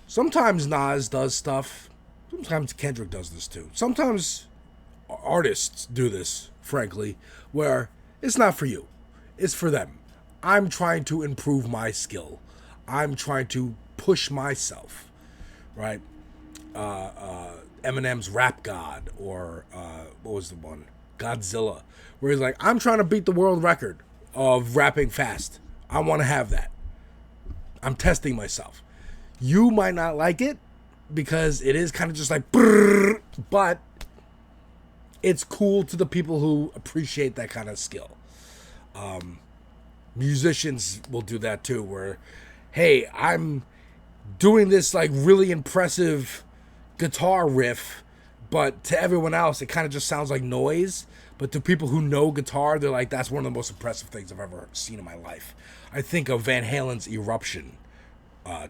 Sometimes Nas does stuff. Sometimes Kendrick does this too. Sometimes artists do this, frankly, where it's not for you. It's for them. I'm trying to improve my skill. I'm trying to push myself, right? Eminem's Rap God, or what was the one? Godzilla, where he's like, I'm trying to beat the world record of rapping fast. I want to have that. I'm testing myself. You might not like it because it is kind of just like, brrr, but it's cool to the people who appreciate that kind of skill. Musicians will do that too, where, hey, I'm doing this like really impressive guitar riff, but to everyone else it kind of just sounds like noise, but to people who know guitar, they're like, that's one of the most impressive things I've ever seen in my life. I think of Van Halen's Eruption.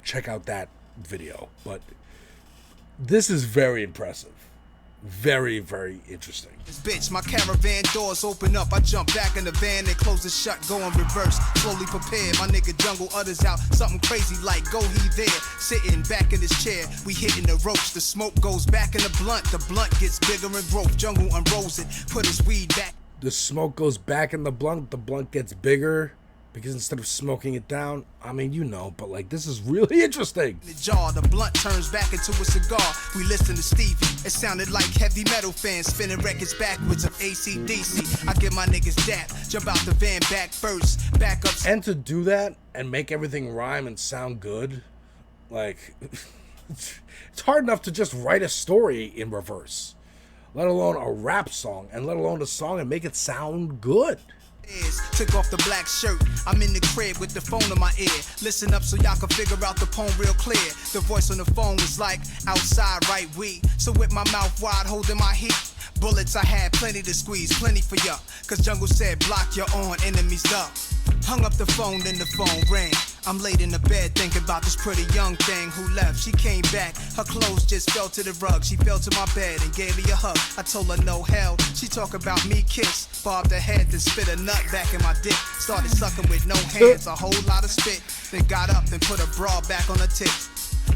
Check out that video. But this is very impressive. Very, very interesting. Bitch, my caravan doors open up. I jump back in the van and close it shut, go in reverse. Slowly prepared, my nigga Jungle utters out something crazy like, go he there. Sitting back in his chair, we hitting the ropes. The smoke goes back in the blunt gets bigger and growth. Jungle unrolls it, put his weed back. The smoke goes back in the blunt gets bigger. Because instead of smoking it down, I mean, you know, but like, this is really interesting. The jaw, the blunt turns back into a cigar. We listen to Stevie. It sounded like heavy metal fans spinning records backwards of AC/DC. I give my niggas dap, jump out the van back first, back up. And to do that and make everything rhyme and sound good, like, it's hard enough to just write a story in reverse, let alone a rap song, and let alone a song and make it sound good. Took off the black shirt. I'm in the crib with the phone in my ear. Listen up so y'all can figure out the poem real clear. The voice on the phone was like, outside, right, we. So with my mouth wide, holding my heat. Bullets, I had plenty to squeeze, plenty for ya. Cause Jungle said, block your own enemies up. Hung up the phone, then the phone rang. I'm laid in the bed thinking about this pretty young thing who left. She came back, her clothes just fell to the rug. She fell to my bed and gave me a hug. I told her no hell. She talk about me kiss. Bobbed her head, then spit a nut back in my dick. Started sucking with no hands, a whole lot of spit. Then got up and put a bra back on her tits.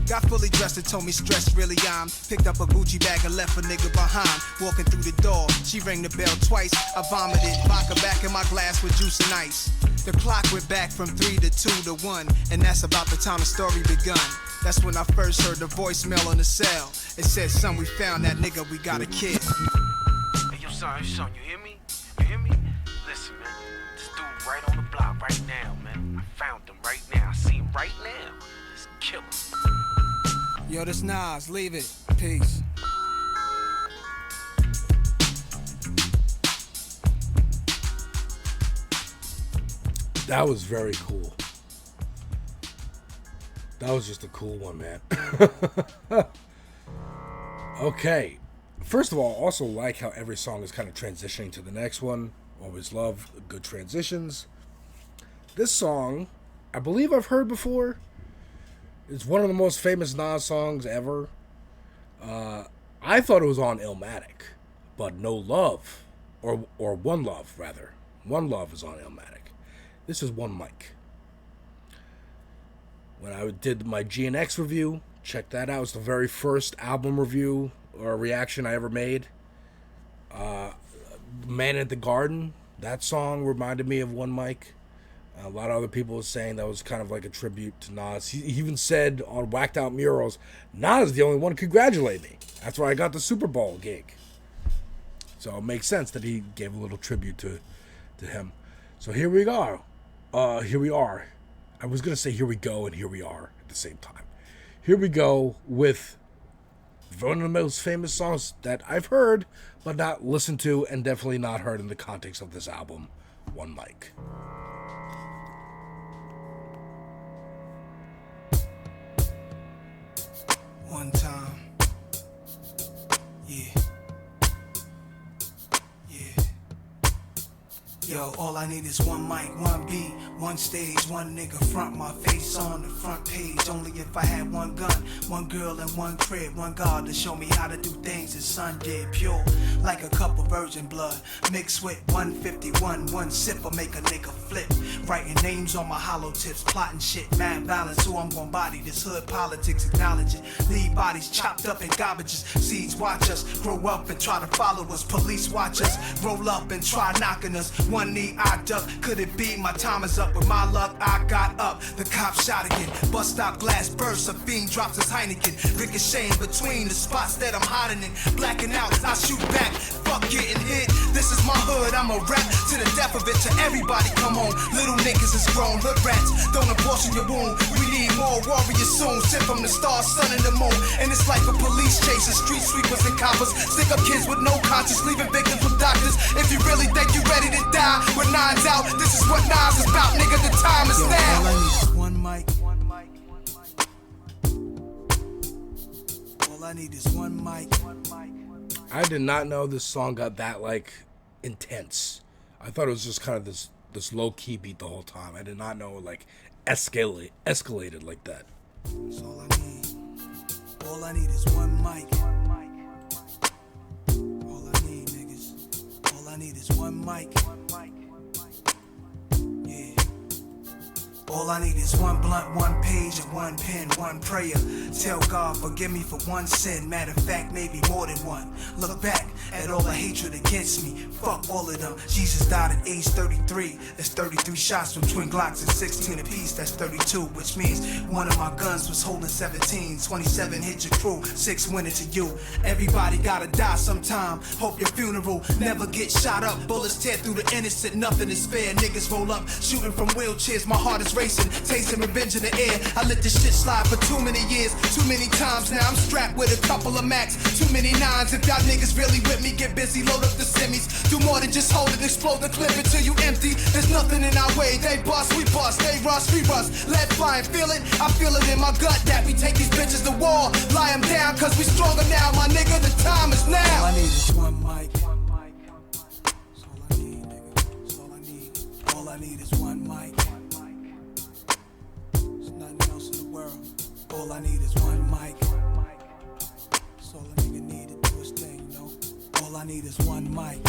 Got fully dressed and told me stress really I'm. Picked up a Gucci bag and left a nigga behind. Walking through the door, she rang the bell twice. I vomited vodka back in my glass with juice and ice. The clock went back from 3 to 2 to 1, and that's about the time the story begun. That's when I first heard the voicemail on the cell. It said, son, we found that nigga, we got a kid. Hey, yo, son, you hear me? You hear me? Listen, man, this dude right on the block right now, man. I found him right now. I see him right now. Let's kill him. Yo, this Nas, leave it. Peace. That was very cool. That was just a cool one, man. Okay. First of all, also like how every song is kind of transitioning to the next one. Always love good transitions. This song, I believe I've heard before. It's one of the most famous Nas songs ever. I thought it was on Illmatic, but No Love, or One Love, rather. One Love is on Illmatic. This is One Mic. When I did my GNX review, check that out. It's the very first album review or reaction I ever made. Man at the Garden, that song reminded me of One Mic. A lot of other people were saying that was kind of like a tribute to Nas. He even said on Whacked Out Murals, Nas is the only one to congratulate me. That's why I got the Super Bowl gig. So it makes sense that he gave a little tribute to him. So here we go. Here we are. I was going to say here we go and here we are at the same time. Here we go with one of the most famous songs that I've heard, but not listened to, and definitely not heard in the context of this album, One Mic. One time. Yeah. Yeah. Yo, all I need is one mic, one beat, one stage, one nigga front my face on the front page. Only if I had one gun, one girl and one crib, one God to show me how to do things the sun did. Pure, like a cup of virgin blood, mixed with 151, one sip will make a nigga flip. Writing names on my hollow tips, plotting shit, mad balance, who I'm gon' body. This hood politics, acknowledge it. Leave bodies chopped up in garbages. Seeds watch us grow up and try to follow us. Police watch us roll up and try knocking us. One knee I duck, could it be my time is up? With my luck I got up, the cop shot again. Bus stop glass bursts, a fiend drops his Heineken. Ricocheting between the spots that I'm hiding in. Blacking out, I shoot back, fuck getting hit. This is my hood, I'm a rap to the death of it. To everybody come on, little niggas is grown. Hood rats, don't abortion your wound. We need more warriors soon. Sent from the stars, sun and the moon. And it's like a police chasing street sweepers and coppers. Stick up kids with no conscience, leaving victims with doctors. If you really think you ready to die with nines out, this is what Nas is about, nigga. The time is now. All I need is one mic. All I need is one mic. I did not know this song got that, like, intense. I thought it was just kind of this low-key beat the whole time. I did not know it, like, escalated like that. That's all I need. All I need is one mic. All I need, niggas. All I need is one mic. Yeah. All I need is one blunt, one page, and one pen, one prayer. Tell God, forgive me for one sin. Matter of fact, maybe more than one. Look back at all the hatred against me. Fuck all of them. Jesus died at age 33. That's 33 shots from twin Glocks and 16 apiece. That's 32, which means one of my guns was holding 17. 27 hit your crew, 6 went into you. Everybody gotta die sometime. Hope your funeral never gets shot up. Bullets tear through the innocent, nothing is fair. Niggas roll up, shooting from wheelchairs. My heart is racing, tasting revenge in the air. I let this shit slide for too many years, too many times now. I'm strapped with a couple of Macs, too many nines. If y'all niggas really with me, get busy, load up the semis. Do more than just hold it, explode the clip until you empty. There's nothing in our way, they bust, we bust. They rush, we rust. Let fly and feel it, I feel it in my gut that we take these bitches to war. Lie them down, cause we stronger now, my nigga, the time is now. All I need is one mic. That's all I need, nigga. That's all I need. All I need is one mic. There's nothing else in the world. All I need is one mic. That's all a nigga need to do his thing, you know. All I need is one mic.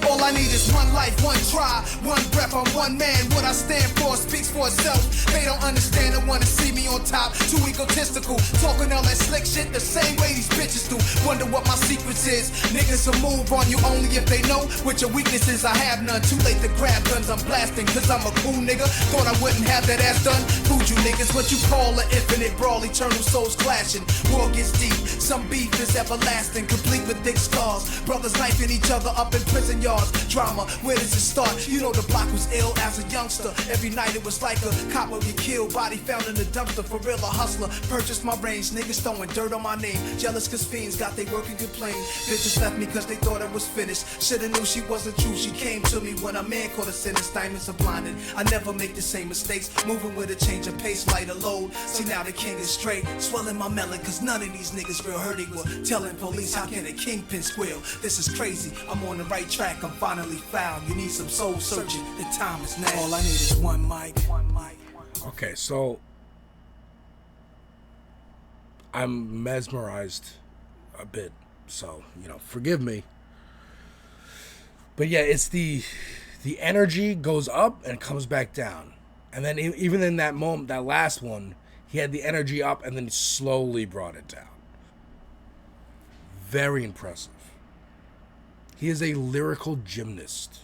All I need is one life, one try, one breath. I'm one man. What I stand for speaks for itself. They don't understand and wanna see me on top. Too egotistical, talking all that slick shit the same way these bitches do. Wonder what my secrets is. Niggas will move on you only if they know what your weaknesses. I have none. Too late to grab guns. I'm blasting cause I'm a cool nigga. Thought I wouldn't have that ass done. Food you niggas, what you call an infinite brawl. Eternal souls clashing. War gets deep. Some beef is everlasting, complete with thick scars. Brothers knifing each other up in prison yards. Drama, where does it start? You know the block was ill as a youngster. Every night it was like a cop would get killed. Body found in the dumpster, for real a hustler. Purchased my range, niggas throwing dirt on my name. Jealous cause fiends got they work and complain. Bitches left me cause they thought I was finished. Shoulda knew she wasn't true, she came to me when a man caught a sentence. Diamonds are blinded, I never make the same mistakes. Moving with a change of pace, lighter load. See now the king is straight, swelling my melon cause none of these niggas real hurting. Telling police how can a kingpin squeal. This is crazy, I'm on the right track, I'm finally found. You need some soul searching, the time is now. All I need is one mic. Okay, so I'm mesmerized a bit, so, you know, forgive me. But yeah, it's the energy goes up and comes back down. And then even in that moment, that last one, he had the energy up and then slowly brought it down. Very impressive. He is a lyrical gymnast.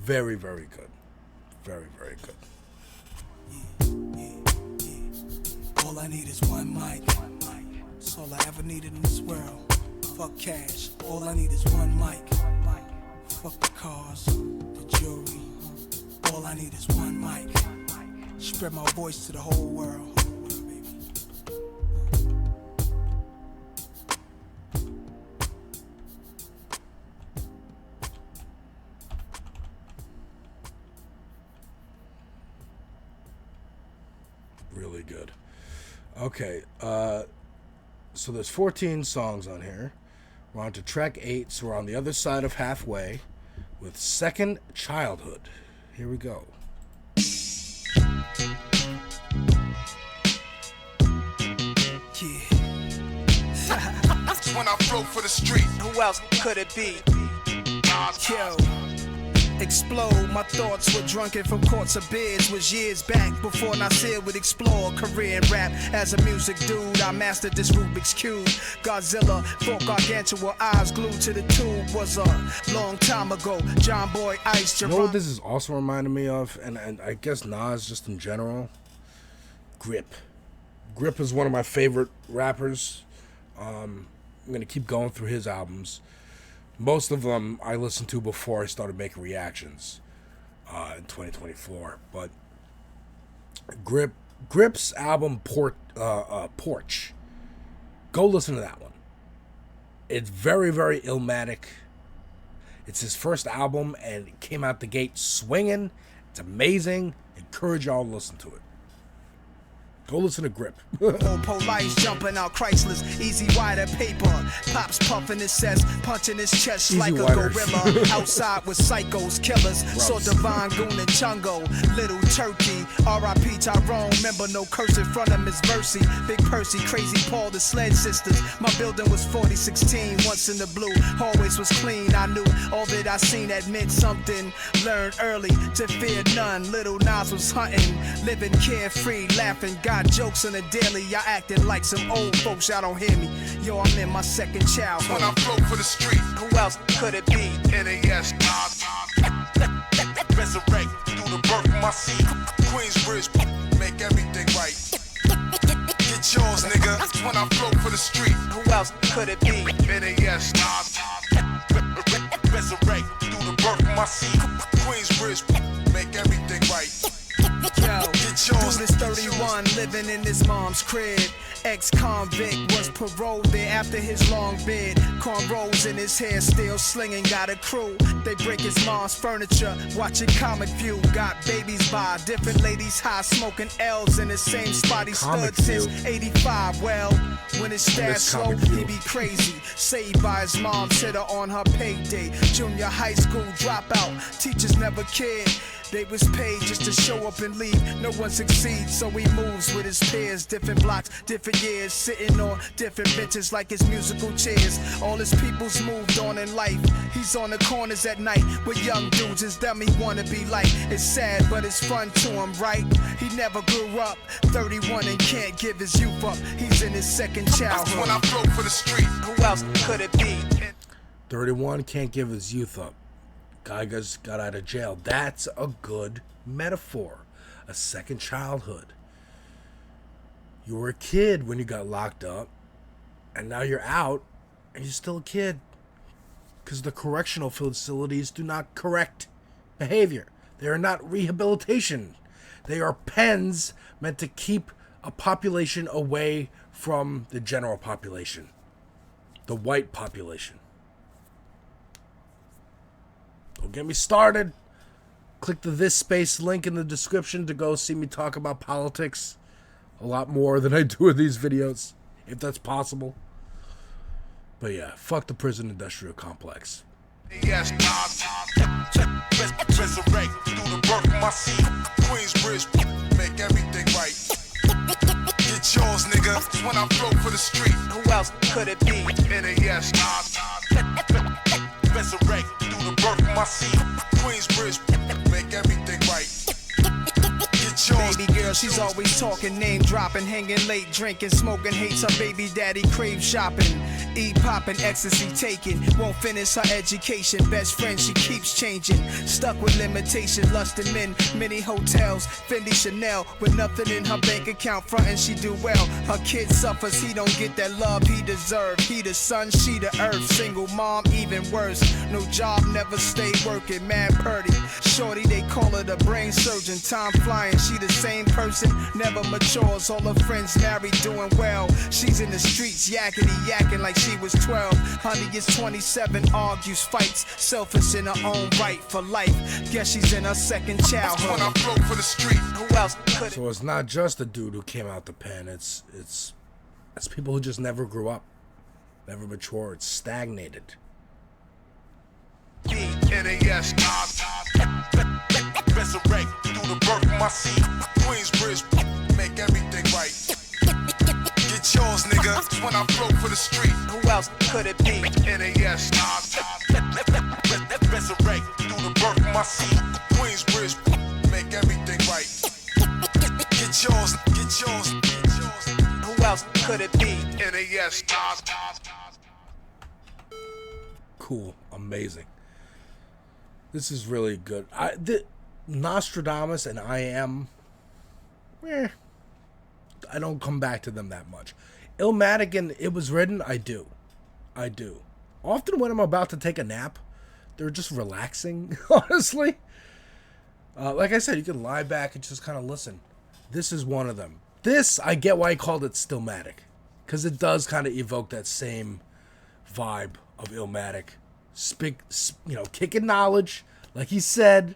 Very, very good. Very, very good. All I need is one mic. That's all I ever needed in this world. Fuck cash. All I need is one mic. Fuck the cars, the jewelry. All I need is one mic. Spread my voice to the whole world. Really good. Okay, so there's 14 songs on here. We're on to track 8, so we're on the other side of halfway with Second Childhood. Here we go. When I flow for the street, who else could it be? Yo, explode. My thoughts were drunken from courts of beers. Was years back before Nasir would explore career in rap. As a music dude, I mastered this Rubik's Cube. Godzilla, folk gargantua, eyes glued to the tube. Was a long time ago. John Boy Ice. You know what this is also reminding me of? And I guess Nas just in general? Grip. Grip is one of my favorite rappers. I'm going to keep going through his albums. Most of them I listened to before I started making reactions in 2024. But Grip's album Porch. Go listen to that one. It's very, very Illmatic. It's his first album and it came out the gate swinging. It's amazing. Encourage y'all to listen to it. Go listen to Grip. Old police jumping out Chryslers, easy wider paper. Pops puffing his chest, punching his chest Easy like a wider. gorilla. Outside with psychos, killers. Saw Divine Goon and Chungo, Little Turkey. R.I.P. Tyrone, remember no curse in front of Miss Mercy. Big Percy, Crazy Paul, the Sled Sisters. My building was 4016, once in the blue. Hallways was clean, I knew all that I seen that meant something. Learned early to fear none. Little Nas was hunting, living carefree, laughing. Got jokes on the daily, y'all acting like some old folks, y'all don't hear me. Yo, I'm in my second childhood. When I flow for the street, Who else could it be? NAS, resurrect through the birth of my seed. Queensbridge, make everything right. Get yours, nigga. When I flow for the street, Who else could it be? NAS, resurrect through the birth of my seed. Queensbridge, make everything right. Yo, dude is 31, living in his mom's crib. Ex-convict was paroled there after his long bid. Cornrows in his hair, still slinging, got a crew. They break his mom's furniture, watching Comic View. Got babies by different ladies high, smoking L's in the same spot he Comic stood View. since 85. Well, when his stash miss slow, Comic View. he be crazy. Saved by his mom, hit her on her payday. Junior high school dropout, teachers never cared. They was paid just to show up and leave. No one succeeds, so he moves with his peers. Different blocks, different years, sitting on different benches like his musical chairs. All his peoples moved on in life. He's on the corners at night with young dudes. It's them he wanna be like. It's sad, but it's fun to him, right? He never grew up. 31 and can't give his youth up. He's in his second childhood. When I flow for the street, Who else could it be? 31 can't give his youth up. Guy just got out of jail. That's a good metaphor. A second childhood. You were a kid when you got locked up, and now you're out, and you're still a kid. Because the correctional facilities do not correct behavior. They are not rehabilitation. They are pens meant to keep a population away from the general population. The white population. Don't get me started. Click the This Space link in the description to go see me talk about politics a lot more than I do in these videos, if that's possible. But yeah, fuck the prison industrial complex. yes, resurrect through the birth of my seed. Queensbridge, make everything right. Get yours, nigga. When I flow for the street, Who else could it be? NAS, resurrect through the birth of my seed. Queensbridge, make everything girl, she's always talking, name dropping, hanging late, drinking, smoking, hates her baby daddy, crave shopping. E popping, ecstasy taking, won't finish her education. Best friend, she keeps changing. Stuck with limitations, lusting men, many hotels, Fendi Chanel, with nothing in her bank account. Frontin', she do well. Her kid suffers, he don't get that love he deserve. He the sun, she the earth. Single mom, even worse. No job, never stay working. Mad purdy, shorty, they call her the brain surgeon. Time flying, she the same person, never matures. All her friends married, doing well. She's in the streets, yakking like she was 12. Honey is 27, argues, fights, selfish in her own right for life. Guess she's in her second childhood. When I flow for the street, who else could it? So it's not just the dude who came out the pen. It's people who just never grew up, never matured, stagnated. NAS, resurrect through the birth of my seed. Queensbridge, make everything right. Get yours, nigga. When I flow for the street, Who else could it be? NAS, resurrect through the birth of my seed. Queensbridge, make everything right. Get yours, get yours, get yours. Who else could it be? NAS. Cool, amazing. This is really good. Nostradamus and I Am, I don't come back to them that much. Illmatic and It Was Written, I do. Often when I'm about to take a nap, they're just relaxing, honestly. Like I said, you can lie back and just kind of listen. This is one of them. This, I get why he called it Stillmatic, because it does kind of evoke that same vibe of Illmatic. Kicking knowledge, like he said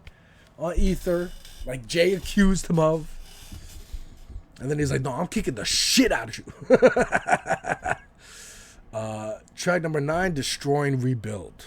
on Ether, like Jay accused him of. And then he's like, no, I'm kicking the shit out of you. Track number 9, Destroying Rebuild.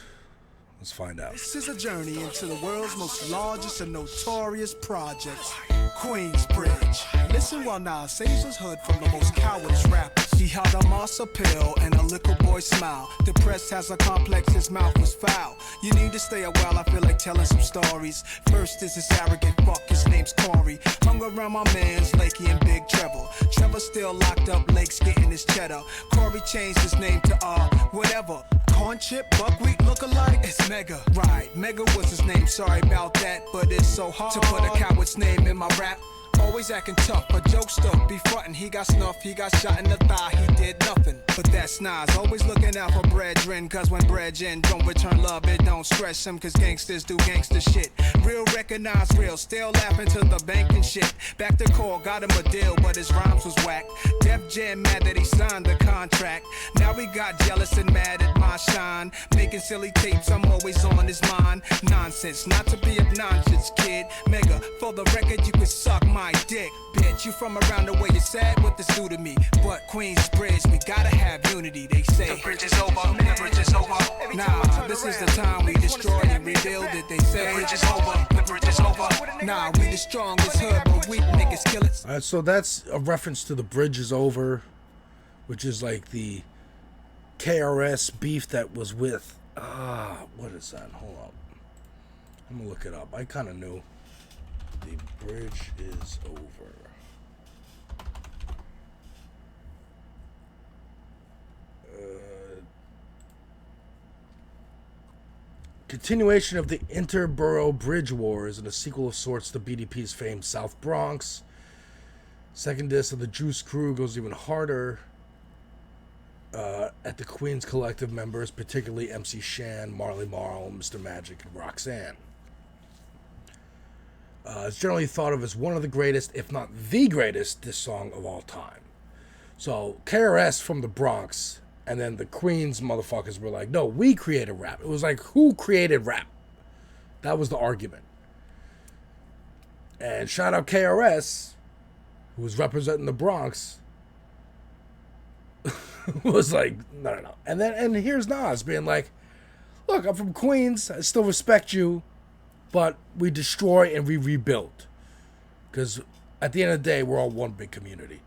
Let's find out. This is a journey into the world's most largest and notorious projects, Queensbridge. Listen while Nas saves his hood from the most cowardice rappers. He had a Marsa pill and a little boy smile. Depressed, has a complex, his mouth was foul. You need to stay a while, I feel like telling some stories. First is this arrogant fuck, his name's Corey. Hung around my mans, Lakey and Big Trevor. Trevor still locked up, Lake's getting his cheddar. Corey changed his name to whatever. Corn chip, buckwheat look alike, it's Mega. Right, Mega was his name, sorry about that, but it's so hard to put a coward's name in my rap. Always acting tough, but jokester, be frontin'. He got snuffed, he got shot in the thigh, he did nothing. But that's Nas, always looking out for brethren, cause when brethren don't return love, it don't stress him, cause gangsters do gangster shit. Real recognize real, still laughing to the bank and shit. Back to core, got him a deal, but his rhymes was whack. Def Jam mad that he signed the contract. Now he got jealous and mad at my shine. Making silly tapes, I'm always on his mind. Nonsense, not to be obnoxious, kid. Mega, for the record, you could suck my dick, bitch. You from around the way, you're sad what this do to me. But Queensbridge, we gotta have unity. They say the bridge is over, the bridge is over. Nah, this is the time we destroy and rebuild it. They say the bridge is over, the bridge is over. Nah, we the strongest hood, but weak niggas kill it. Alright, so that's a reference to The Bridge is Over, which is like the KRS beef that was with what is that? Hold up, I'm gonna look it up. I kind of knew. The bridge is over. Continuation of the Interborough Bridge Wars and a sequel of sorts to BDP's famed South Bronx. Second disc of the Juice Crew goes even harder at the Queens Collective members, particularly MC Shan, Marley Marl, Mr. Magic, and Roxanne. It's generally thought of as one of the greatest, if not the greatest, diss song of all time. So KRS from the Bronx, and then the Queens motherfuckers were like, no, we created rap. It was like, who created rap? That was the argument. And shout out KRS, who was representing the Bronx, was like, no. And here's Nas being like, look, I'm from Queens, I still respect you, but we destroy and we rebuild. Because at the end of the day, we're all one big community.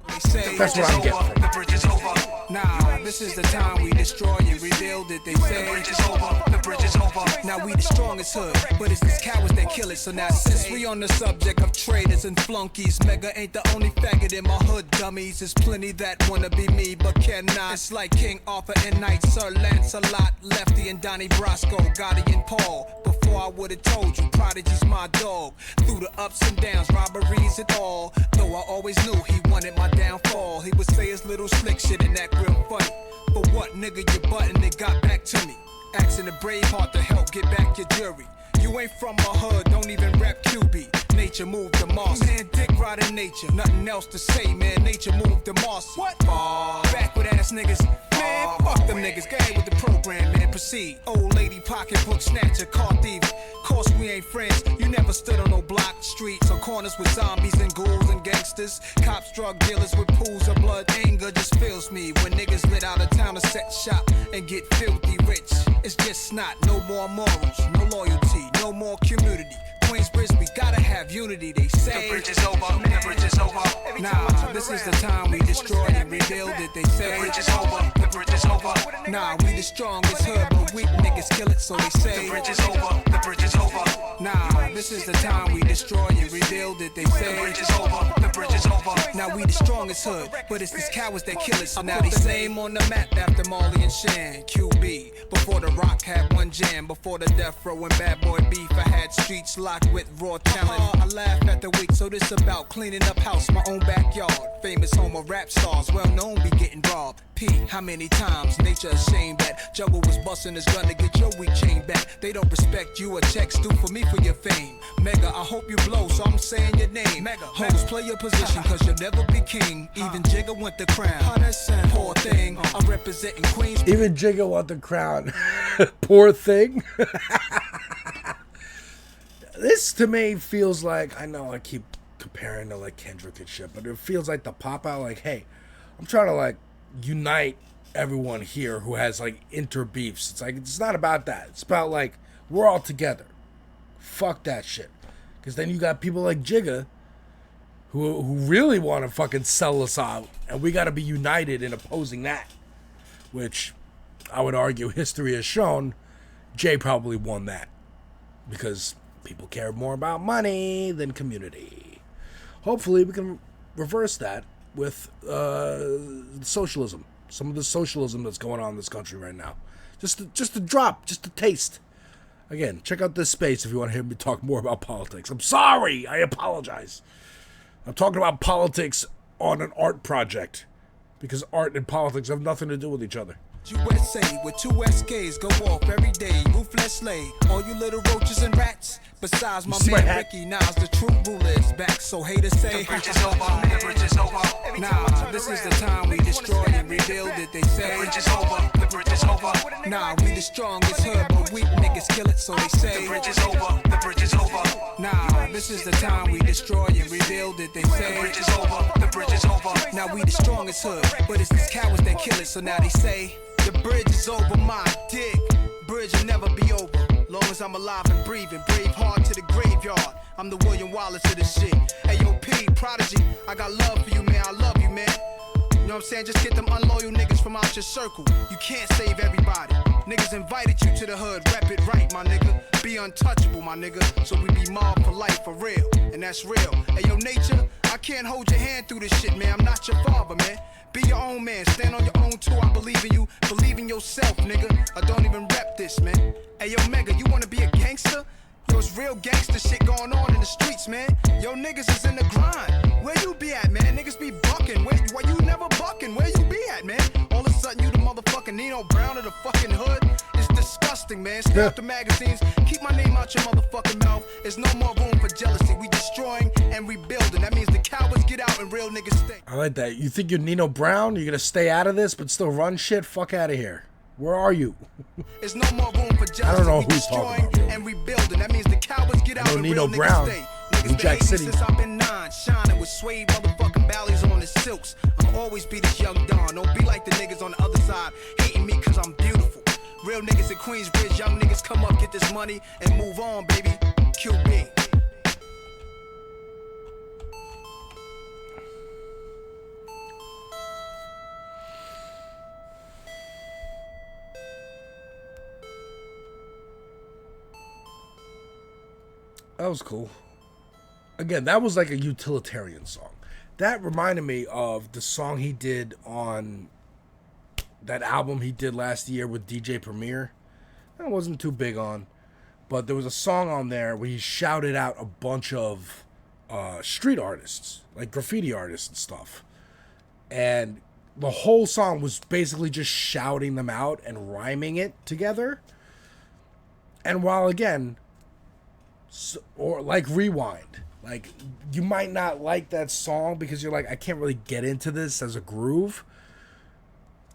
That's what I'm getting from it. The bridge is over. Nah, this is the time we destroy and rebuild it. They say the bridge is over. The bridge is over. Now we the strongest hood, but it's these cowards that kill it. So now since we on the subject of traitors and flunkies, Mega ain't the only faggot in my hood, dummies. There's plenty that wanna be me but cannot. It's like King Arthur and Knight, Sir Lancelot, Lefty and Donnie Brasco, Gotti and Paul. Before I would've told you, Prodigy's my dog. Through the ups and downs, robberies and all. Though I always knew he wanted my downfall. He would say his little slick shit and act real funny. For what, nigga, you button, it got back to me. Asking the brave heart to help get back your jury. You ain't from my hood, don't even rep QB. Nature moved to Mars. Man, dick riding nature. Nothing else to say, man. Nature moved to Mars. What? Backward ass niggas. Man, fuck them niggas. Go ahead with the program, man. Proceed. Old lady pocketbook snatcher, car thief. Course we ain't friends. You never stood on no block, streets, or corners with zombies and ghouls and gangsters. Cops, drug dealers with pools of blood. Anger just fills me when niggas lit out of town to set shop and get filthy rich. It's just snot. No more morals, no loyalty, no more community. Queensbridge, we gotta have unity, they say. The bridge is over, the bridge is over. Nah, this is the time we destroy and rebuild it, they say. The bridge is over, the bridge is over. Nah, we the strongest hood, but weak niggas kill it, so they say. The bridge is over, the bridge is over. Nah, this is the time we destroy and rebuild it, they say. The bridge is over, the bridge is over. Now we the strongest hood, but it's these cowards that kill it, so now they say name on the map after Marley and Shan. QB, before the Rock had one jam, before the Death Row and Bad Boy Beef, I had streets locked with raw talent. I laugh at the weak, so this about cleaning up house, my own backyard. Famous home of rap stars, well known be getting robbed. P, how many times nature ashamed that Juggle was busting his gun to get your weak chain back. They don't respect you or checks due for me for your fame. Mega, I hope you blow, so I'm saying your name. Mega, hoes play your position, cause you'll never be king. Even Jigga want the crown. Poor thing, I'm representing Queens. Even Jigga want the crown. Poor thing. This to me feels like, I know I keep comparing to like Kendrick and shit, but it feels like the pop out, like, hey, I'm trying to like unite everyone here who has like inter beefs. It's like, it's not about that. It's about like, we're all together. Fuck that shit. Because then you got people like Jigga who really want to fucking sell us out, and we got to be united in opposing that. Which I would argue history has shown Jay probably won that. Because people care more about money than community. Hopefully we can reverse that with socialism. Some of the socialism that's going on in this country right now. Just a drop, just a taste. Again, check out this space if you want to hear me talk more about politics. I'm sorry, I apologize. I'm talking about politics on an art project. Because art and politics have nothing to do with each other. USA with 2 SKs go off every day, ruthless slay. All you little roaches and rats. Besides my man Ricky, Nas, the true ruler is back. So haters say the bridge is over, the bridge is over. Nah, this is the time we destroy and rebuild it. They say the bridge is over, the bridge is over. Nah, we the strongest hood, but weak niggas kill it. So they say the bridge is over, the bridge is over. Nah, this is the time we destroy and rebuild it. They say the bridge is over, the bridge is over. Now we the strongest hood, but it's these cowards that kill it. So now they say the bridge is over my dick. Bridge will never be over. Long as I'm alive and breathing. Brave hard to the graveyard. I'm the William Wallace of this shit. AOP, Prodigy, I got love for you, man. I love you, man. You know what I'm saying? Just get them unloyal niggas from out your circle. You can't save everybody. Niggas invited you to the hood. Rep it right, my nigga. Be untouchable, my nigga. So we be mobbed for life, for real. And that's real. Ayo, nature, I can't hold your hand through this shit, man. I'm not your father, man. Be your own man, stand on your own too. I believe in you, believe in yourself, nigga. I don't even rep this, man. Hey, yo, Mega, you wanna be a gangster? Yo, it's real gangster shit going on in the streets, man. Yo, niggas is in the grind. Where you be at, man? Niggas be bucking. Why you never bucking? Where you be at, man? All of a sudden, you the motherfucking Nino Brown of the fucking hood. It's disgusting, man. Stay off the magazines. Keep my name out your motherfucking mouth. There's no more room for jealousy. We destroying and rebuilding. That means the cowards get out and real niggas stay. I like that. You think you're Nino Brown? You're gonna stay out of this but still run shit? Fuck out of here. Where are you? There's no more room for jealousy. I don't know who's talking about. And rebuilding. That means the cowards get out and real Nino niggas Brown, stay. New Jack City. Since I've been 9, shining with suede motherfucking valleys on the silks. I'll always be this young Don. Don't be like the niggas on the other side hating me cause I'm beautiful. Real niggas at Queensbridge, young niggas come up, get this money, and move on, baby. QB. That was cool. Again, that was like a utilitarian song. That reminded me of the song he did on that album he did last year with DJ Premier. I wasn't too big on, but there was a song on there where he shouted out a bunch of street artists, like graffiti artists and stuff. And the whole song was basically just shouting them out and rhyming it together. And while, again, or like Rewind, like, you might not like that song because you're like, I can't really get into this as a groove,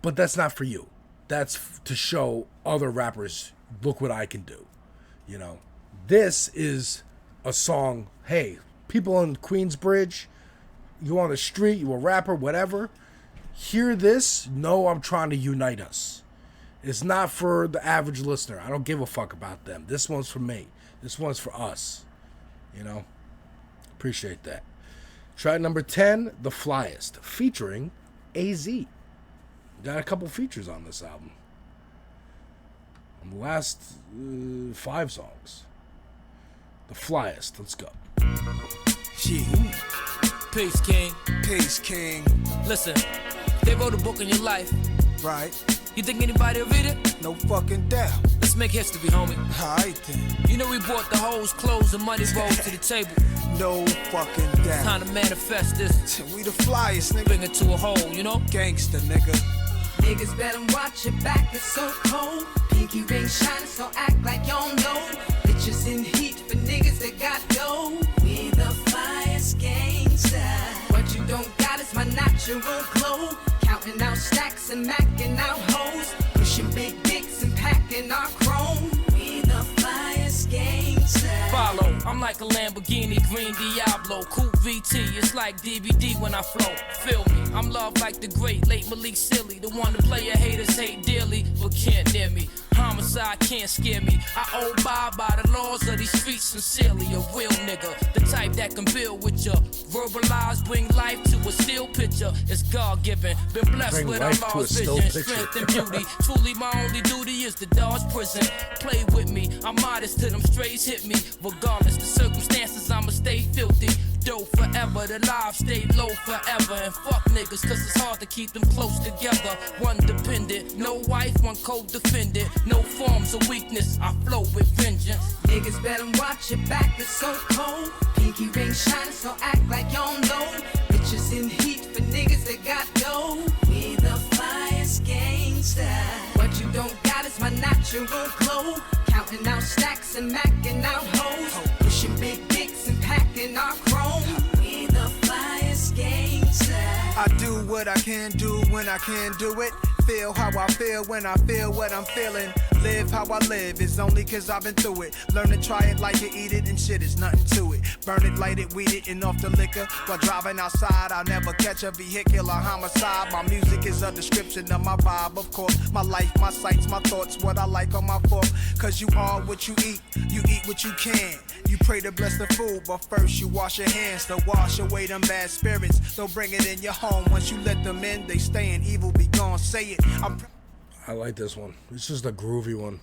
but that's not for you. That's to show other rappers, look what I can do. You know, this is a song, hey, people in Queensbridge, you on the street, you a rapper, whatever, hear this, know I'm trying to unite us. It's not for the average listener. I don't give a fuck about them. This one's for me. This one's for us. You know? Appreciate that. Track number 10, The Flyest, featuring AZ. Got a couple features on this album. On the last 5 songs. The Flyest, let's go. Yeah. Peace, King. Peace, King. Listen, they wrote a book on your life. Right. You think anybody will read it? No fucking doubt. Let's make history, homie. Alright then. You know we brought the hoes, clothes, and money rolls to the table. No fucking doubt. Time to manifest this. We the flyest, nigga. Bring it to a hole, you know? Gangsta, nigga. Niggas better watch your back, it's so cold. Pinky ring shining, so act like you don't know. Bitches in heat for niggas that got dough. We the flyest gangsta. What you don't got is my natural glow. Counting out stacks and macking out hoes. Pushing big dicks and packing our chrome. We the flyest gangsta. Follow, I'm like a Lamborghini, green Diablo, coupe VT, it's like DVD when I flow, feel me, I'm loved like the great late Malik Silly, the one the player haters hate dearly, but can't near me, homicide can't scare me, I abide by the laws of these streets sincerely, a real nigga, the type that can build with ya, verbalize, bring life to a still picture, it's God-given, been blessed Bring with life our to a lost still vision, picture. strength and beauty, truly my only duty is to dodge prison, play with me, I'm modest till them strays hit me, regardless the circumstances, I'ma stay filthy. Dope forever, the lives stay low forever. And fuck niggas, cause it's hard to keep them close together. One dependent, no wife, one co-defendant. No forms of weakness, I flow with vengeance. Niggas better watch your back, it's so cold. Pinky ring shining, so act like you don't know. Bitches in heat for niggas that got dough. We the flyest gangsta. What you don't got is my natural glow. Counting out stacks and macking out hoes. Pushing big dicks and packing our chrome. We the flyest gangsta. I do what I can do when I can do it. Feel how I feel when I feel what I'm feeling. Live how I live, it's only cause I've been through it. Learn to try it like you eat it and shit is nothing to it. Burn it, light it, weed it, and off the liquor. While driving outside, I'll never catch a vehicular homicide. My music is a description of my vibe, of course. My life, my sights, my thoughts, what I like on my fork. Cause you are what you eat what you can. You pray to bless the food, but first you wash your hands to wash away them bad spirits. Don't bring it in your home, once you let them in, they stay in evil, be gone, say it. I like this one. It's just a groovy one.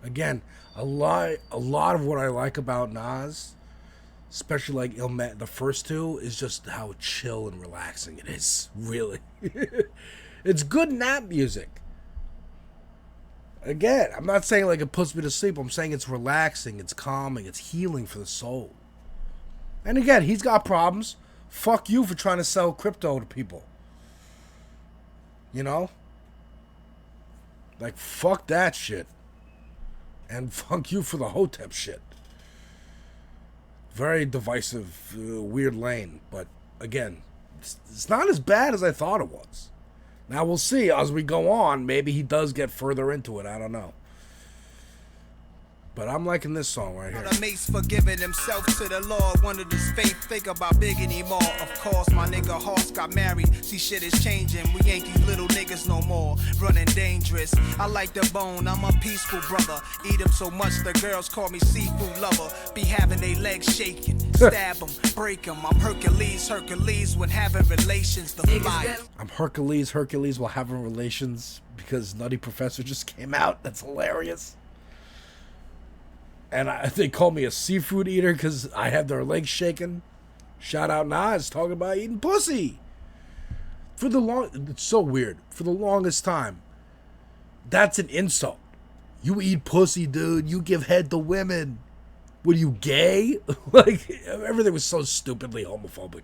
Again, a lot of what I like about Nas, especially like the first two, is just how chill and relaxing it is. Really, it's good nap music. Again, I'm not saying like it puts me to sleep. I'm saying it's relaxing, it's calming, it's healing for the soul. And again, he's got problems. Fuck you for trying to sell crypto to people. You know? Like, fuck that shit. And fuck you for the Hotep shit. Very divisive, weird lane. But, again, it's not as bad as I thought it was. Now, we'll see as we go on. Maybe he does get further into it. I don't know. But I'm liking this song right here. The mates forgiving himself to the Lord. Wanted his faith, think about big anymore. Of course, my nigga Hoss got married. See, shit is changing. We ain't these little niggas no more. Running dangerous. I like the bone, I'm a peaceful brother. Eat him so much the girls call me seafood lover. Be having they legs shaking. Stab him, break him. I'm Hercules when having relations. The fly. I'm Hercules while having relations because Nutty Professor just came out. That's hilarious. And they call me a seafood eater because I have their legs shaking. Shout out Nas talking about eating pussy. It's so weird. For the longest time, that's an insult. You eat pussy, dude. You give head to women. What are you, gay? Like, everything was so stupidly homophobic.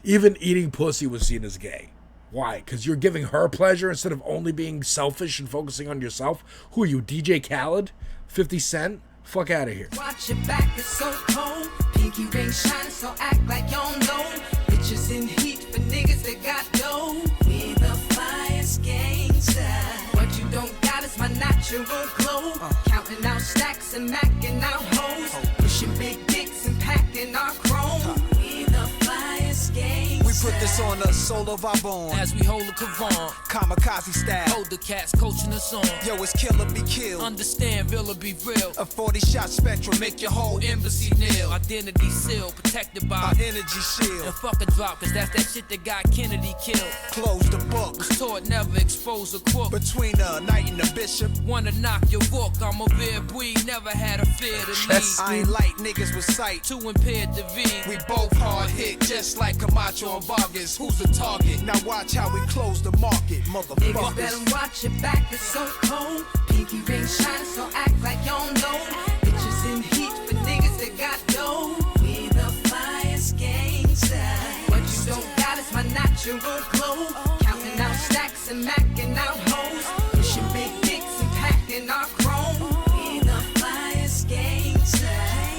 Even eating pussy was seen as gay. Why? Because you're giving her pleasure instead of only being selfish and focusing on yourself? Who are you, DJ Khaled? 50 Cent? Fuck out of here. Watch your back, it's so cold. Pinky ring shining, so act like you don't know. Bitches in heat for niggas that got dough. We the flyest gangsta. What you don't got is my natural glow. Counting out stacks and macking out hoes. Pushing big dicks and packing our chrome. We the flyest gangsta. We put this on the soul of our bone. As we hold a kavan, Kamikaze style. hold the cats coaching us on. Yo, it's killer be killed. Understand, Villa be real. A 40-shot spectrum Make your whole embassy kneel. Identity sealed, protected by our energy shield. And fuck a drop, cause that's that shit that got Kennedy killed. Close the book. Was taught never expose a crook. Between a knight and a bishop. Wanna knock your book, I'm a beer breed. Never had a fear to lead. I ain't like niggas with sight. Too impaired to be. We both hard hit, just like Camacho and Vargas. Who's the target? Now watch how we close the market, Niggas motherfuckers. better watch your back, it's so cold. Pinky ring shining, so act like you don't know. Bitches in heat for niggas that got dough. We the flyest gangsta. What you don't got is my natural glow. Counting out stacks and macking out hoes. Pushing big dicks and packing our chrome. We the flyest gangsta.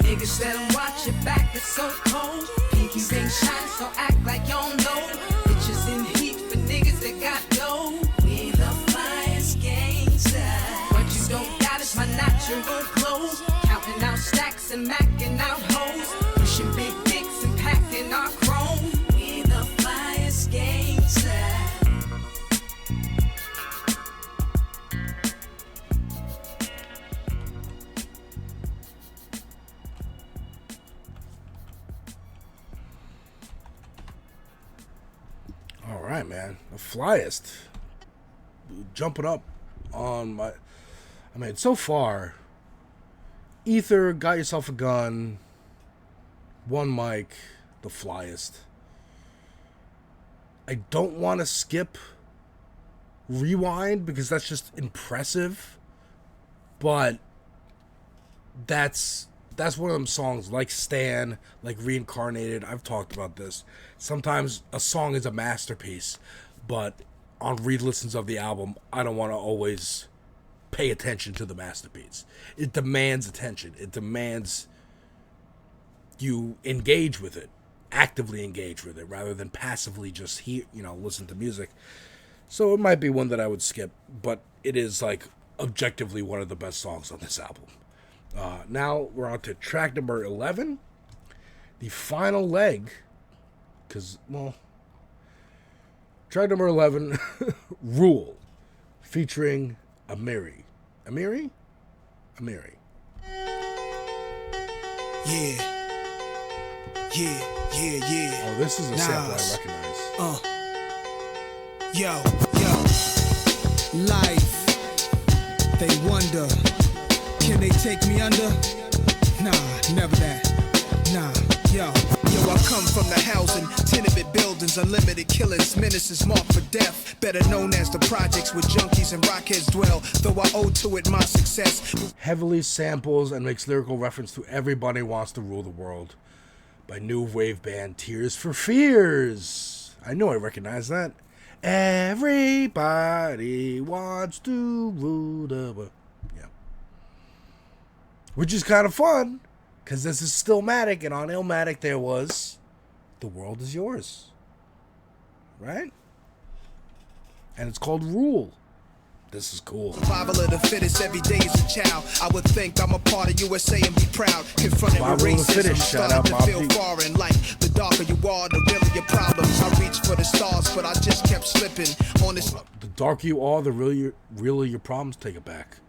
Niggas better watch your back, it's so cold. Pinky ring shining, so act like you don't know. Bitches in heat for niggas that got dough. We the flyest gangsta. What you don't got is my natural glow. Counting out stacks and macking out hoes. Pushing big dicks and packing our chrome. We the flyest gangsta. All right, man. The flyest. Jumping up on my... I mean, so far, Ether, Got Yourself a Gun, One Mic, the flyest. I don't want to skip Rewind because that's just impressive. But that's one of them songs like Stan, like Reincarnated. I've talked about this. Sometimes a song is a masterpiece, but on re-listens of the album, I don't want to always pay attention to the masterpiece. It demands attention. It demands you engage with it, actively engage with it, rather than passively just listen to music. So it might be one that I would skip, but it is like objectively one of the best songs on this album. Now we're on to track number 11, the final leg, because, well, track number 11, Rule, featuring Amiri. Amiri? Amiri. Yeah. Oh, this is a sample I recognize. Yo. Life. They wonder, can they take me under? Nah, never that. Nah, yo, I come from the housing, tenement buildings, unlimited killings, menaces marked for death. Better known as the projects where junkies and rockheads dwell, though I owe to it my success. Heavily samples and makes lyrical reference to Everybody Wants to Rule the World by new wave band Tears for Fears. I know I recognize that. Everybody wants to rule the world. Yeah. Which is kind of fun, because this is Stillmatic, and on Illmatic there was The World Is Yours. Right? And it's called Rule. This is cool. Survival of the fittest, every day is a child. I would think I'm a part of USA and be proud. Confronted with racism, starting to feel foreign. Like the darker you are, the realer your problems. I reached for the stars, but I just kept slipping on this. The darker you are, the realer your problems. Take it back.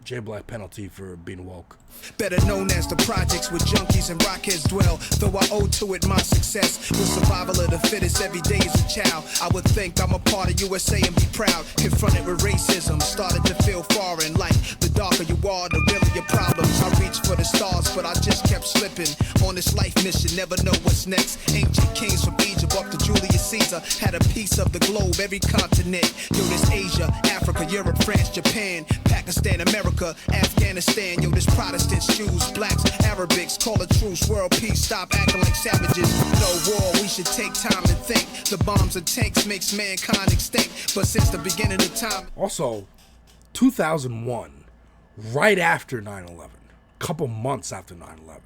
J Black penalty for being woke. Better known as the projects where junkies and rockheads dwell. Though I owe to it my success, with survival of the fittest every day as a child. I would think I'm a part of USA and be proud. Confronted with racism, started to feel foreign. Like the darker you are, the realer your problems. I reached for the stars, but I just kept slipping. On this life mission, never know what's next. Ancient kings from Egypt up to Julius Caesar had a piece of the globe, every continent. Yo, this Asia, Africa, Europe, France, Japan, Pakistan, America, Afghanistan. Yo, this Protestants, Jews, blacks, Arabics, call a truce, world peace, stop acting like savages. No war, we should take time and think. The bombs and tanks makes mankind extinct. But since the beginning of time. Also, 2001, right after 9/11, a couple months after 9/11,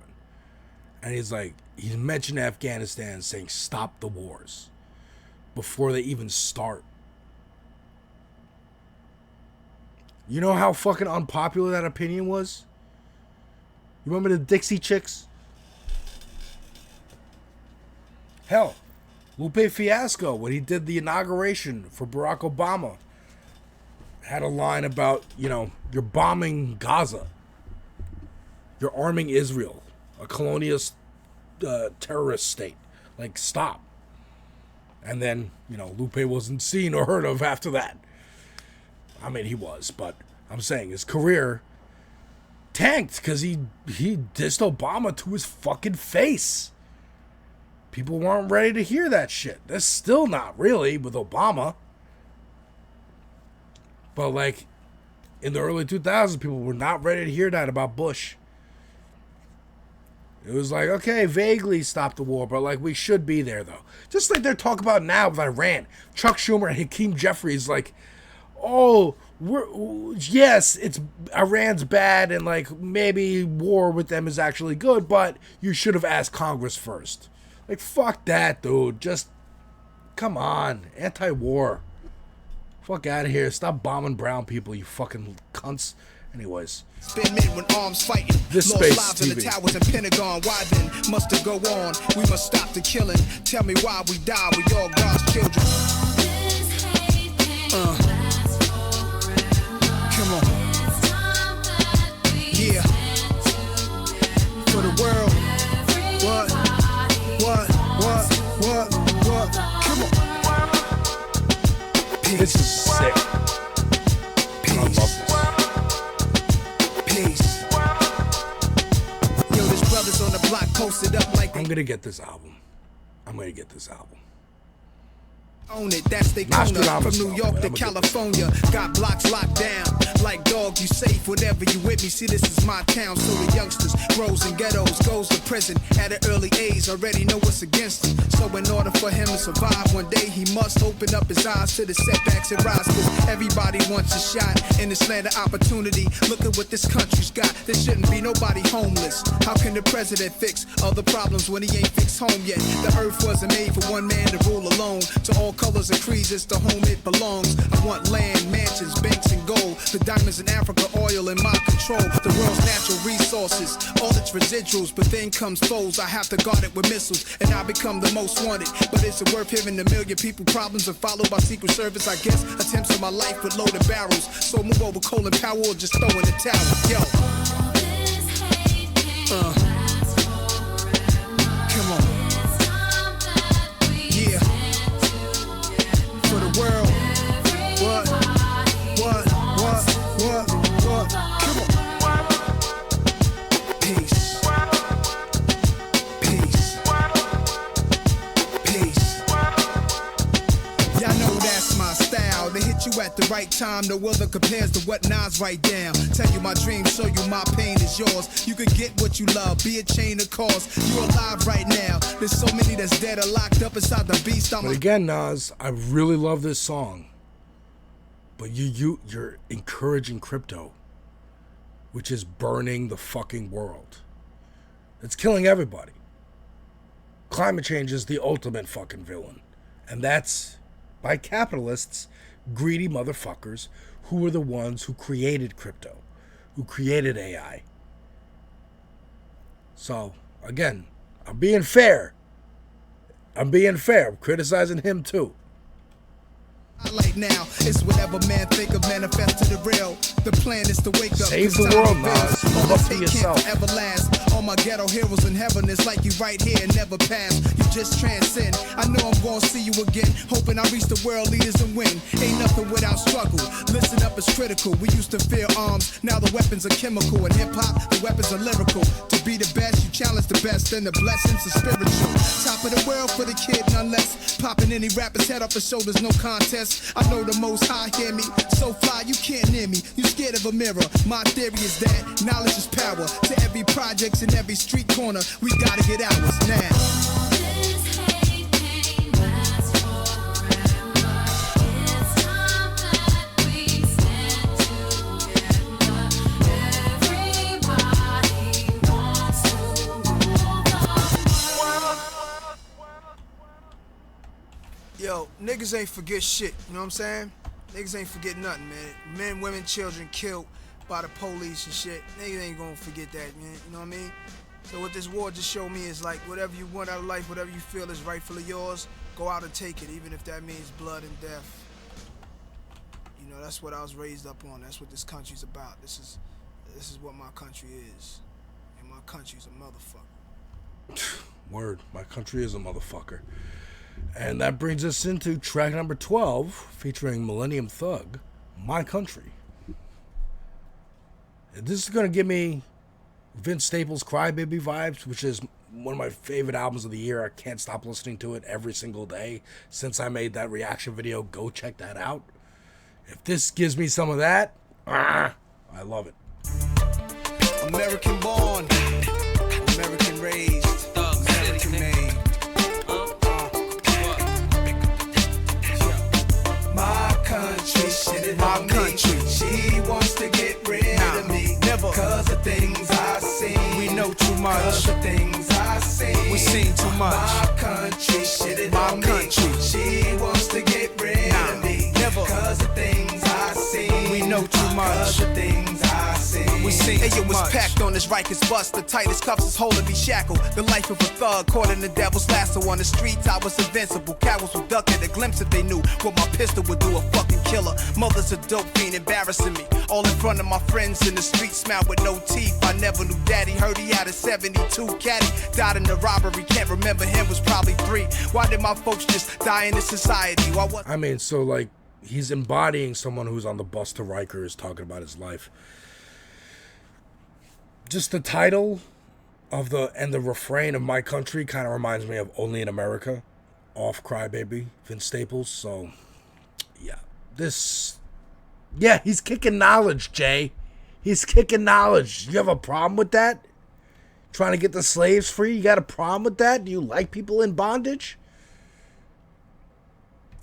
and he's mentioned Afghanistan, saying stop the wars before they even start. You know how fucking unpopular that opinion was? You remember the Dixie Chicks? Hell, Lupe Fiasco, when he did the inauguration for Barack Obama, had a line about, you're bombing Gaza. You're arming Israel, a colonialist terrorist state. Like, stop. And then, Lupe wasn't seen or heard of after that. I mean, he was, but I'm saying his career tanked because he dissed Obama to his fucking face. People weren't ready to hear that shit. They're still not really with Obama. But like in the early 2000s, people were not ready to hear that about Bush. It was like, okay, vaguely stop the war, but like we should be there though. Just like they're talking about now with Iran. Chuck Schumer and Hakeem Jeffries like, oh, yes, it's Iran's bad and like maybe war with them is actually good, but you should have asked Congress first. Like, fuck that, dude. Just, come on. Anti-war. Fuck out of here. Stop bombing brown people, you fucking cunts. Anyways. Spend men when arms fighting. This Lost Space lives TV. in the towers and Pentagon. Why then must it go on? We must stop the killing. Tell me why we die. We all God's children. Come on. Yeah. For the world. What? Come on. Peace. This is sick. I love this. Peace. Yo, this brothers on the block posted up like I'm gonna get this album. Own it, that's they corner. From New York to California, got blocks locked down. Like dog, you safe whenever you with me. See, this is my town, so the youngsters grows in ghettos, goes to prison at an early age. Already know what's against him. So in order for him to survive, one day he must open up his eyes to the setbacks and rise. Cause everybody wants a shot in this land of opportunity. Look at what this country's got. There shouldn't be nobody homeless. How can the president fix all the problems when he ain't fixed home yet? The earth wasn't made for one man to rule alone. To all colors and creeds, it's the home it belongs. I want land, mansions, banks, and gold. The diamonds in Africa, oil in my control. The world's natural resources, all its residuals. But then comes foes, I have to guard it with missiles. And I become the most wanted. But is it worth hearing a million people problems are followed by Secret Service? I guess attempts on my life with loaded barrels. So move over Colin Powell or just throw in the towel. Yo. Come on. Yeah. For the world. What? Come on. Peace. Y'all know that's my style. They hit you at the right time. No other compares to what Nas write down. Tell you my dreams, show you my pain is yours. You can get what you love, be a chain of cause. You're alive right now. There's so many that's dead or locked up inside the beast. But again, Nas, I really love this song. But you're encouraging crypto, which is burning the fucking world. It's killing everybody. Climate change is the ultimate fucking villain. And that's by capitalists, greedy motherfuckers who were the ones who created crypto, who created AI. So, again, I'm being fair. I'm criticizing him too. Like now, it's whatever man think of manifest to the real. The plan is to wake up. Save the world, Nas. Look for yourself. Can't forever last. All my ghetto heroes in heaven is like you right here, never pass. You just transcend. I know I'm gonna see you again. Hoping I reach the world leaders and win. Ain't nothing without struggle. Listen up, it's critical. We used to fear arms. Now the weapons are chemical. In hip hop, the weapons are lyrical. To be the best, you challenge the best. And the blessings are spiritual. Top of the world for the kid, none less. Popping any rapper's head off his shoulders, no contest. I know the most high hear me. So fly, you can't near me. You scared of a mirror. My theory is that knowledge is power. To every projects in every street corner, we gotta get ours now. Yo, niggas ain't forget shit, you know what I'm saying? Niggas ain't forget nothing, man. Men, women, children killed by the police and shit. Niggas ain't gonna forget that, man, you know what I mean? So what this war just showed me is like, whatever you want out of life, whatever you feel is rightfully yours, go out and take it, even if that means blood and death. You know, that's what I was raised up on. That's what this country's about. This is what my country is. And my country's a motherfucker. Word, my country is a motherfucker. And that brings us into track number 12, featuring Millennium Thug, My Country. This is going to give me Vince Staples' Crybaby vibes, which is one of my favorite albums of the year. I can't stop listening to it every single day since I made that reaction video. Go check that out. If this gives me some of that, I love it. American born, American raised, American made. My country, shit, my country. She wants to get rid of me. Never. Cause of things I see. We know too much. Cause of things I see. We seen too much. My country, shit, my country. She wants to get rid of me. Never. Cause of things I see. We know too much. Cause of things I see. We seen too much. It was packed on this Rikers bus. The tightest cuffs is holding me shackled. The life of a thug caught in the devil's lasso. On the streets I was invincible. Cowards would duck at a glimpse if they knew what my pistol would do. A fucking killer. Mother's a dope fiend embarrassing me. All in front of my friends in the street, smiled with no teeth. I never knew daddy. Heard he had a 72 caddy. Died in the robbery. Can't remember him. Was probably 3. Why did my folks just die in this society? Why was I mean, so like he's embodying someone who's on the bus to Rikers talking about his life. Just the title of the refrain of My Country kind of reminds me of Only in America off Crybaby, Vince Staples. So yeah, he's kicking knowledge, Jay. He's kicking knowledge. You have a problem with that? Trying to get the slaves free? You got a problem with that? Do you like people in bondage?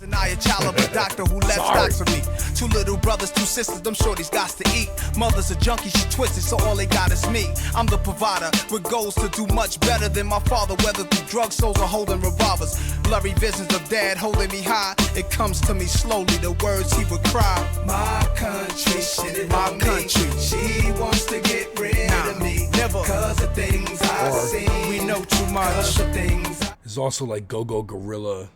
Deny a child of a doctor who left stocks for me. 2 little brothers, 2 sisters, them shorties got to eat. Mother's a junkie, she twisted, so all they got is me. I'm the provider with goals to do much better than my father, whether through drugs, souls, or holding revolvers. Blurry visions of dad holding me high. It comes to me slowly, the words he would cry. My country, shit, my country. She wants to get rid of me. Never. Cause of things I see. We know too much. There's also like Go-Go Gorilla.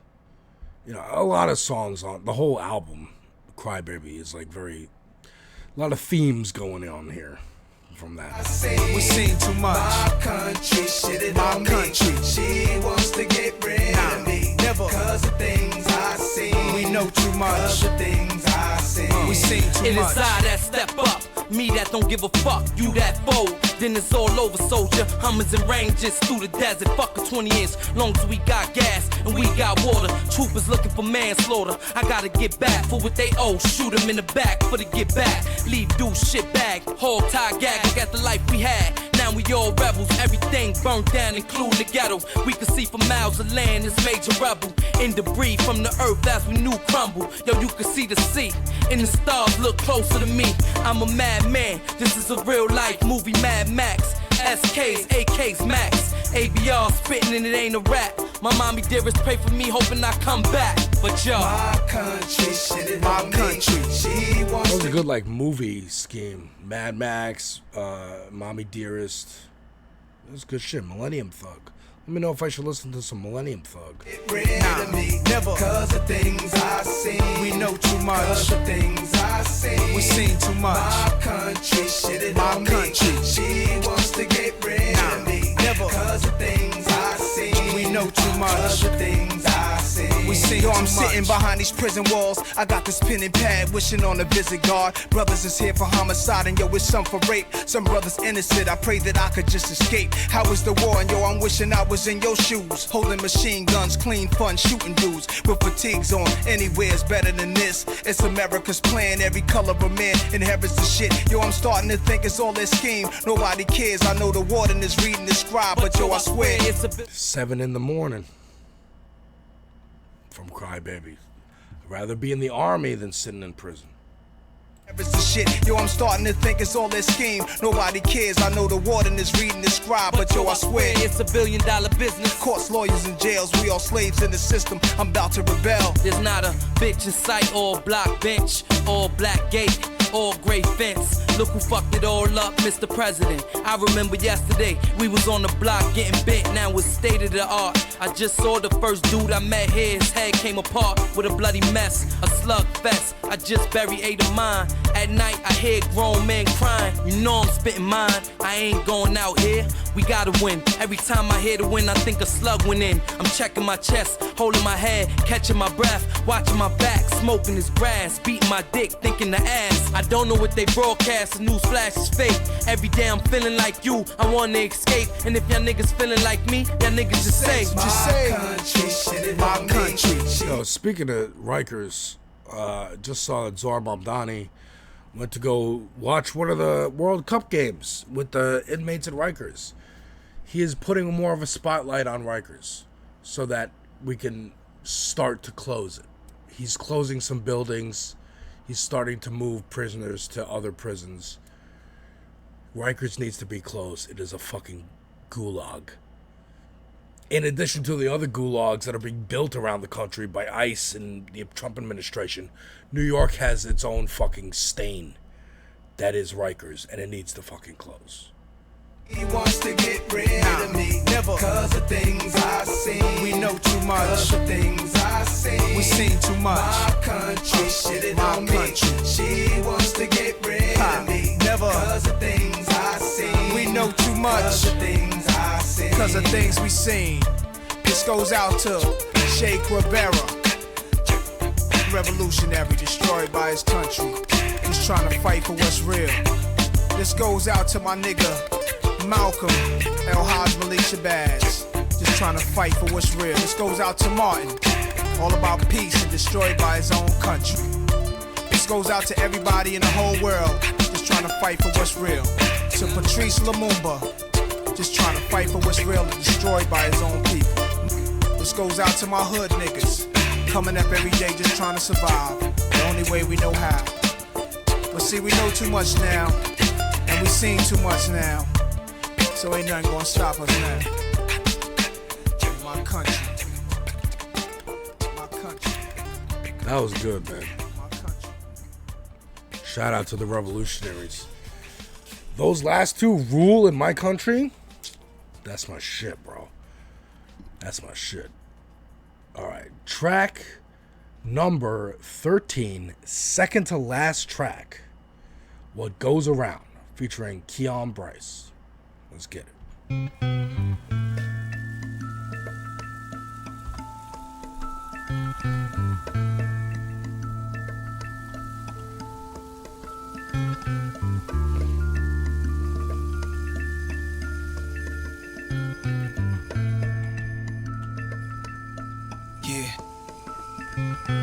You know, a lot of songs on the whole album, Crybaby, is like a lot of themes going on here from that. We seen too much. My country, shit, my country. She wants to get rid of me. Never. Cause of things I see. We know too much. Cause of things I see. We seen too much. It is I that step up. Me that don't give a fuck, you that fold. Then it's all over, soldier. Hummers and Rangers through the desert. Fuck a 20 inch, long as we got gas and we got water. Troopers looking for manslaughter. I gotta get back for what they owe. Shoot them in the back for the get back. Leave dude shit bag. Hog tie gag. Look at the life we had. Now we all rebels. Everything burned down, including the ghetto. We could see for miles of land. It's major rebel. In debris from the earth as we knew crumble. Yo, you could see the sea. And the stars look closer to me. I'm a madman. This is a real life movie, Mad Max. SKs, AKs, Max. ABR spitting and it ain't a rap. My mommy dearest pray for me, hoping I come back. But yo, my country, shit, my country. She wants that was a good like movie scheme. Mad Max, Mommy Dearest. That was good shit. Millennium Thug. Let me know if I should listen to some Millennium Thug. Nah, never. Cause the things I see, we know too much. Cause the things I see, we seen too much. My country, shit it on me. She wants to get rid of me. Never. Cause the things I see, we know too much. Cause the things I see, we seen too much. Yo, I'm sitting behind these prison walls. I got this pen and pad, wishing on a visit guard. Brothers is here for homicide, and yo, it's some for rape. Some brothers innocent. I pray that I could just escape. How was the war? And yo, I'm wishing I was in your shoes, holding machine guns, clean fun, shooting dudes with fatigues on. Anywhere's better than this. It's America's plan. Every color of man inherits the shit. Yo, I'm starting to think it's all this scheme. Nobody cares. I know the warden is reading the scribe, but yo, I swear it's a bit 7 in the morning from Crybaby. I'd rather be in the army than sitting in prison. It's the shit. Yo, I'm starting to think it's all this scheme. Nobody cares. I know the warden is reading the scribe, but yo, I swear it's $1 billion business. Courts, lawyers, and jails. We all slaves in the system. I'm about to rebel. There's not a bitch in sight. All block bench, all black gate, all gray fence. Look who fucked it all up, Mr. President. I remember yesterday we was on the block getting bent. Now it's state of the art. I just saw the first dude I met here. His head came apart with a bloody mess, a slug fest. I just buried 8 of mine. At night I hear grown men crying. You know I'm spitting mine. I ain't going out here. We gotta win. Every time I hear the win, I think a slug went in. I'm checking my chest, holding my head, catching my breath, watching my back, smoking this grass, beating my dick, thinking the ass. I don't know what they broadcast. The news flash is fake. Every day I'm feeling like you. I wanna escape. And if y'all niggas feeling like me, y'all niggas just say, my country. Yo, speaking of Rikers, just saw that Zohar Mamdani went to go watch one of the World Cup games with the inmates at Rikers. He is putting more of a spotlight on Rikers so that we can start to close it. He's closing some buildings. He's starting to move prisoners to other prisons. Rikers needs to be closed. It is a fucking gulag. In addition to the other gulags that are being built around the country by ICE and the Trump administration, New York has its own fucking stain. That is Rikers, and it needs to fucking close. He wants to get rid of me. Never. Cause the things I see, we know too much. Cause the things I see, we seen too much. My country, shit it on me. She wants to get rid of me. Never. Cause the things I see, we know too much. Cause the things I see, cause the things we seen. This goes out to Che Guevara, revolutionary destroyed by his country. He's trying to fight for what's real. This goes out to my nigga Malcolm, El Haj Malik Shabazz, just trying to fight for what's real. This goes out to Martin, all about peace and destroyed by his own country. This goes out to everybody in the whole world, just trying to fight for what's real. To Patrice Lumumba, just trying to fight for what's real and destroyed by his own people. This goes out to my hood niggas, coming up every day just trying to survive, the only way we know how. But see, we know too much now, and we seen too much now. So ain't nothing gonna stop us now. My country. My country. That was good, man. Shout out to the revolutionaries. Those last two, Rule in My Country, that's my shit, bro. That's my shit. Alright, track number 13, second to last track, What Goes Around, featuring Keon Bryce. Let's get it.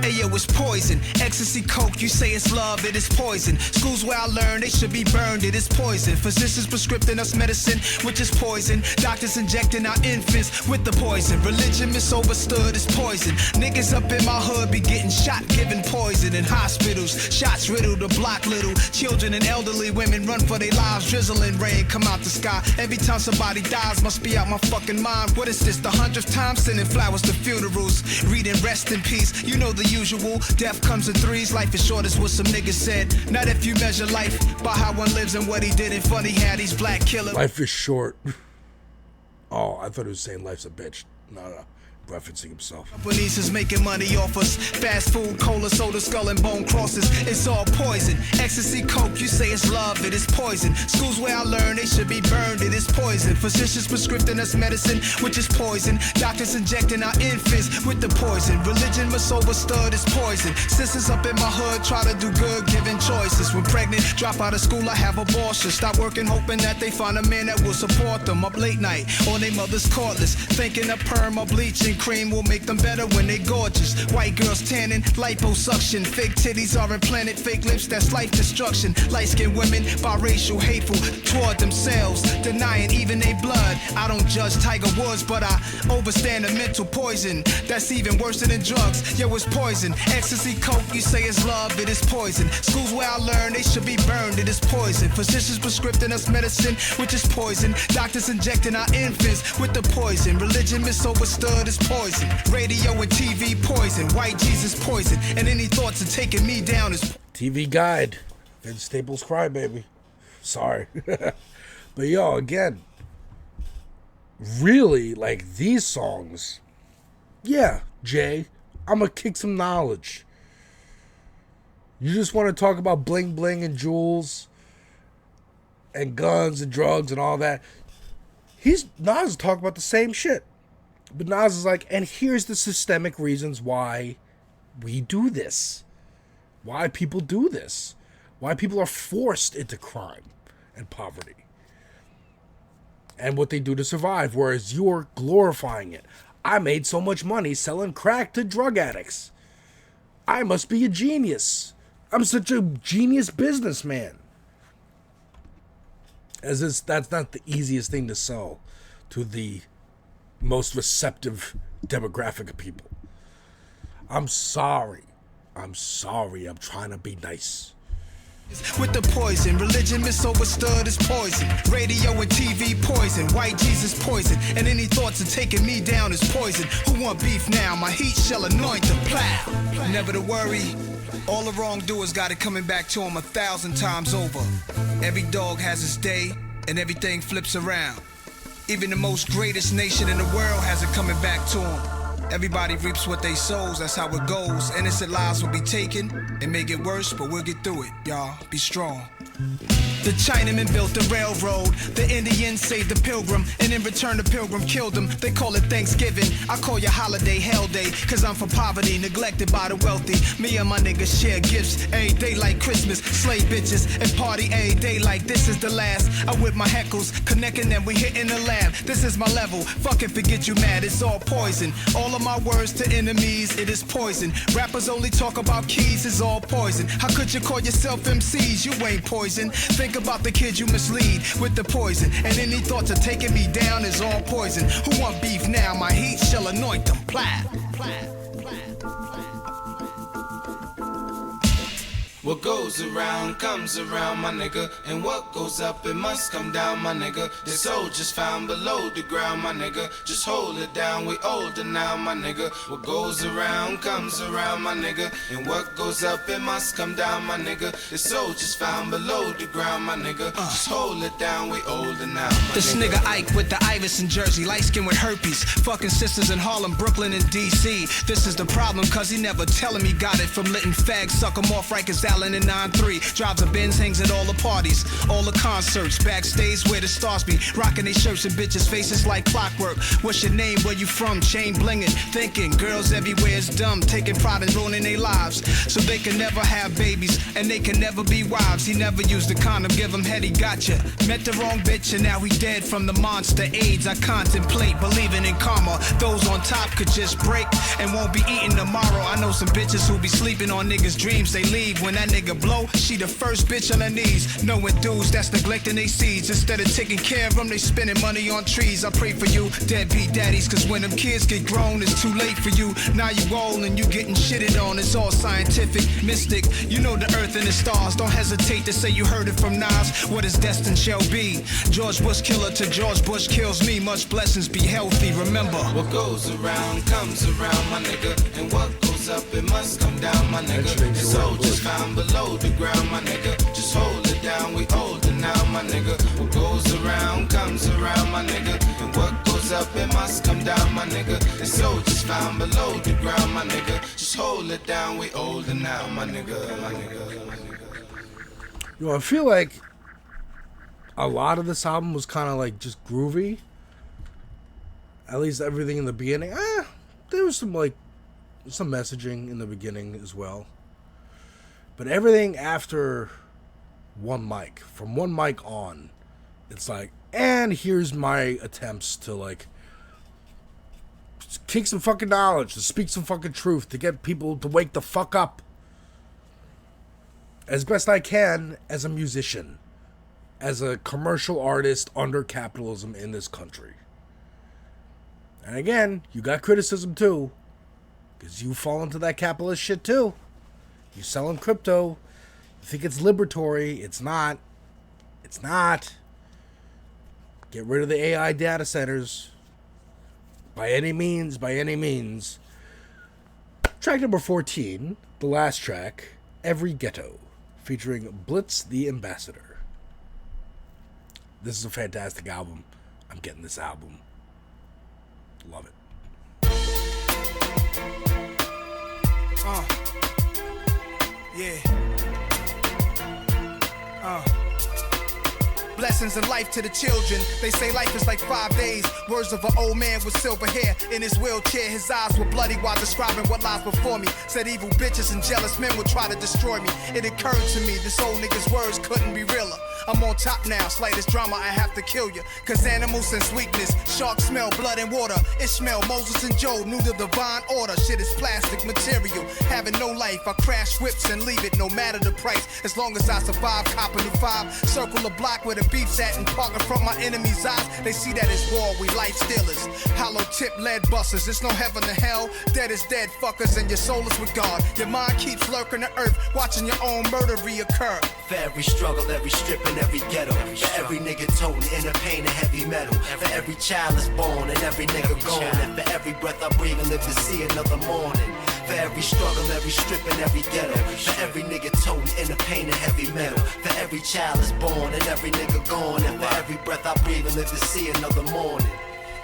Ayo, it's poison. Ecstasy, coke, you say it's love, it is poison. Schools where I learned they should be burned, it is poison. Physicians prescribing us medicine, which is poison. Doctors injecting our infants with the poison. Religion misunderstood is poison. Niggas up in my hood be getting shot, giving poison in hospitals. Shots riddle the block little. Children and elderly women run for their lives. Drizzling rain come out the sky. Every time somebody dies, must be out my fucking mind. What is this, the 100th time sending flowers to funerals? Reading rest in peace, you know the usual. Death comes in threes, life is short is what some niggas said. Not if you measure life by how one lives and what he did. And funny how these black killers. Life is short. Oh, I thought he was saying life's a bitch. No. Referencing himself. Companies is making money off us. Fast food, cola, soda, skull and bone crosses. It's all poison. Ecstasy, coke, you say it's love, it is poison. Schools where I learn, they should be burned, it is poison. Physicians prescribing us medicine, which is poison. Doctors injecting our infants with the poison. Religion must overstood is poison. Sisters up in my hood try to do good, giving choices. When pregnant, drop out of school, I have abortion. Stop working, hoping that they find a man that will support them. Up late night, on their mother's cordless. Thinking a perm or bleaching cream will make them better when they gorgeous. White girls tanning, liposuction. Fake titties are implanted, fake lips, that's life destruction. Light-skinned women, biracial, hateful toward themselves, denying even their blood. I don't judge Tiger Woods, but I overstand the mental poison. That's even worse than drugs. Yo, it's poison. Ecstasy, coke, you say it's love, it is poison. Schools where I learn, they should be burned, it is poison. Physicians prescribing us medicine, which is poison. Doctors injecting our infants with the poison. Religion misunderstood is poison. Radio and TV poison. White Jesus poison. And any thoughts of taking me down is TV Guide. Vince Staples Crybaby. Sorry. But yo, again, really, like, these songs, yeah, Jay, I'm gonna kick some knowledge. You just want to talk about bling bling and jewels and guns and drugs and all that. Nas is talking about the same shit. But Nas is like, and here's the systemic reasons why we do this. Why people do this. Why people are forced into crime and poverty. And what they do to survive, whereas you're glorifying it. I made so much money selling crack to drug addicts. I must be a genius. I'm such a genius businessman. That's not the easiest thing to sell to the most receptive demographic of people. I'm sorry. I'm trying to be nice. with the poison. Religion misunderstood is poison. Radio and TV poison. White Jesus poison. And any thoughts of taking me down is poison. Who want beef now? My heat shall anoint the plow. Never to worry. All the wrongdoers got it coming back to him 1,000 times over. Every dog has its day, and everything flips around. Even the most greatest nation in the world has it coming back to him. Everybody reaps what they sows, that's how it goes. Innocent lives will be taken, it may get worse, but we'll get through it, y'all. Be strong. The Chinaman built the railroad. The Indians saved the pilgrim, and in return the pilgrim killed him. They call it Thanksgiving. I call your holiday Hell Day, cause I'm for poverty, neglected by the wealthy. Me and my niggas share gifts every day like Christmas. Slay bitches and party every day like this is the last. I whip my heckles, connecting them, we hitting the lab. This is my level, fucking forget you mad, it's all poison. All of my words to enemies, it is poison. Rappers only talk about keys, it's all poison. How could you call yourself MCs? You ain't poison. Think about the kids you mislead with the poison. And any thoughts of taking me down is all poison. Who want beef now? My heat shall anoint them. Plat. What goes around comes around, my nigga. And what goes up, it must come down, my nigga. The soul just found below the ground, my nigga. Just hold it down, we older now, my nigga. What goes around comes around, my nigga. And what goes up, it must come down, my nigga. The soul just found below the ground, my nigga. Just hold it down, we older now, my This nigga Ike with the Iverson jersey, light skin with herpes. Fucking sisters in Harlem, Brooklyn, and DC. This is the problem, cause he never telling me got it from letting fags suck him off Rikers Island in 9-3. Drives a Benz, hangs at all the parties, all the concerts. Backstage where the stars be, rocking they shirts and bitches' faces like clockwork. What's your name, where you from? Chain blinging, thinking girls everywhere is dumb, taking pride in ruining their lives, so they can never have babies, and they can never be wives. He never used a condom, give him head, he gotcha. Met the wrong bitch and now he dead from the monster AIDS. I contemplate, believing in karma. Those on top could just break and won't be eating tomorrow. I know some bitches who be sleeping on niggas' dreams. They leave when that nigga blow, she the first bitch on her knees. Knowing dudes that's neglecting they seeds. Instead of taking care of them, they spending money on trees. I pray for you, deadbeat daddies, cause when them kids get grown, it's too late for you. Now you old and you getting shitted on. It's all scientific, mystic. You know the earth and the stars. Don't hesitate to say you heard it from Nas. What is destined shall be. George Bush killer to George Bush kills me. Much blessings, be healthy, remember. What goes around comes around, my nigga. And what goes up, it must come down, my nigga. The soul just found below the ground, my nigga. Just hold it down, we older now. now, my nigga. What goes around comes around, my nigga. And what goes up, it must come down, my nigga. The soul just found below the ground, my nigga. Just hold it down, we older now, my nigga, my nigga, my nigga. Yo, I feel like a lot of this album was kind of like just groovy. At least everything in the beginning. There was some messaging in the beginning as well. But everything after one mic, from one mic on, it's like, and here's my attempts to like kick some fucking knowledge, to speak some fucking truth, to get people to wake the fuck up. As best I can as a musician, as a commercial artist under capitalism in this country. And again, you got criticism too, because you fall into that capitalist shit too. You selling crypto, you think it's liberatory, it's not. It's not. Get rid of the AI data centers. By any means, by any means. Track number 14, the last track, Every Ghetto, featuring Blitz the Ambassador. This is a fantastic album. I'm getting this album. Love it. Yeah. Blessings and life to the children. They say life is like 5 days. Words of an old man with silver hair in his wheelchair. His eyes were bloody while describing what lies before me. Said evil bitches and jealous men would try to destroy me. It occurred to me this old nigga's words couldn't be realer. I'm on top now, slightest drama, I have to kill you. Cause animals sense weakness, sharks smell blood and water. Ishmael, Moses and Job knew the divine order. Shit is plastic material, having no life. I crash whips and leave it, no matter the price. As long as I survive, cop a new 5. Circle the block where the beef's at and park in front my enemy's eyes. They see that it's war, we life stealers. Hollow tip lead busters, it's no heaven or hell. Dead is dead fuckers and your soul is with God. Your mind keeps lurking the earth, watching your own murder reoccur. For every struggle, every strip and every ghetto. For every nigga toting inner pain and heavy metal. For every child is born and every nigga gone. And for every breath I breathe and live to see another morning. For every struggle, every strip and every ghetto. For every nigga toting inner pain and heavy metal. For every child is born and every nigga gone. And for every breath I breathe and live to see another morning.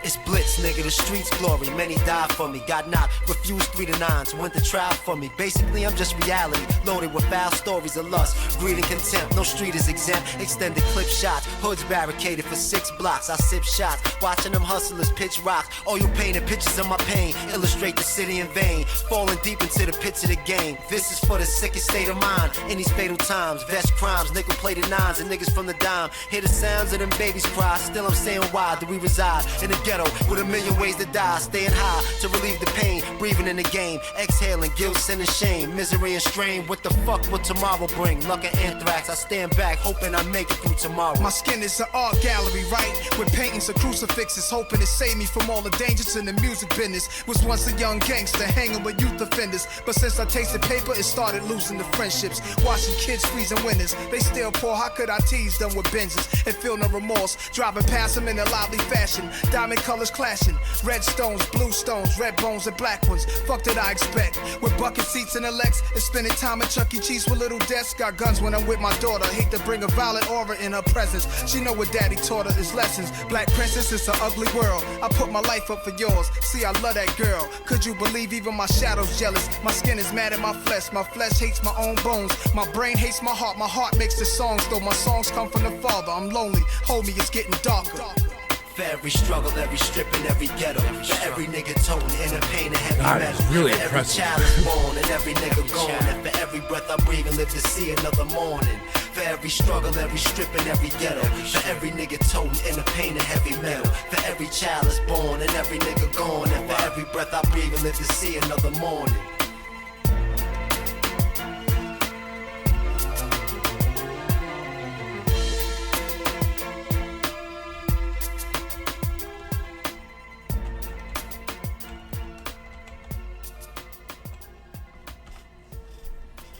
It's Blitz, nigga, the streets glory. Many died for me, got knocked, refused 3 to 9s, went to trial for me. Basically, I'm just reality, loaded with foul stories of lust, greed and contempt. No street is exempt, extended clip shots, hoods barricaded for 6 blocks. I sip shots, watching them hustlers pitch rocks. All you painted pictures of my pain, illustrate the city in vain. Falling deep into the pits of the game. This is for the sickest state of mind in these fatal times. Vest crimes, nickel-plated 9s, and niggas from the dime. Hear the sounds of them babies cry. Still, I'm saying, why do we reside in the ghetto with a million ways to die? Staying high to relieve the pain, breathing in the game, exhaling guilt, sin and shame, misery and strain. What the fuck will tomorrow bring? Luck and anthrax, I stand back, hoping I make it through tomorrow. My skin is an art gallery, right? With paintings and crucifixes, hoping to save me from all the dangers in the music business. Was once a young gangster hanging with youth offenders, but since I tasted paper, it started losing the friendships. Watching kids freezing winters, they still poor. How could I tease them with Benzes and feel no remorse? Driving past them in a lively fashion, diamond colors clashing, red stones, blue stones, red bones and black ones. Fuck did I expect? With bucket seats and a Lex and spending time at Chuck E. Cheese with little desks. Got guns when I'm with my daughter. Hate to bring a violent aura in her presence. She know what daddy taught her is lessons. Black princess, it's an ugly world. I put my life up for yours. See, I love that girl. Could you believe even my shadow's jealous? My skin is mad at my flesh. My flesh hates my own bones. My brain hates my heart. My heart makes the songs, though my songs come from the Father. I'm lonely. Hold me, it's getting darker. For every struggle, every strip and every ghetto. For every nigga toting inner pain and heavy metal. Really for every child is born and every nigga gone. And for every breath I breathe and live to see another morning. For every struggle, every strip and every ghetto. For every nigga toting inner pain and heavy metal. For every child is born and every nigga gone. And for every breath I breathe and live to see another morning.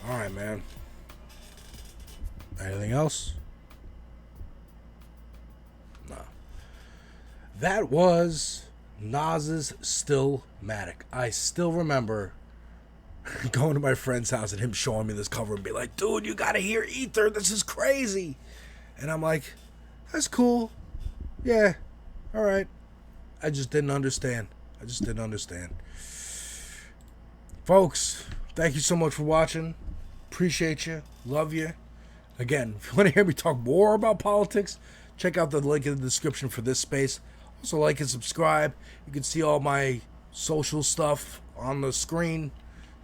Alright, man. Anything else? No. That was Nas's Stillmatic. I still remember going to my friend's house and him showing me this cover and be like, dude, you gotta hear Ether. This is crazy. And I'm like, that's cool. Yeah, all right. I just didn't understand. Folks, thank you so much for watching. Appreciate you. Love you. Again, if you want to hear me talk more about politics, check out the link in the description for this space. Also, like and subscribe. You can see all my social stuff on the screen.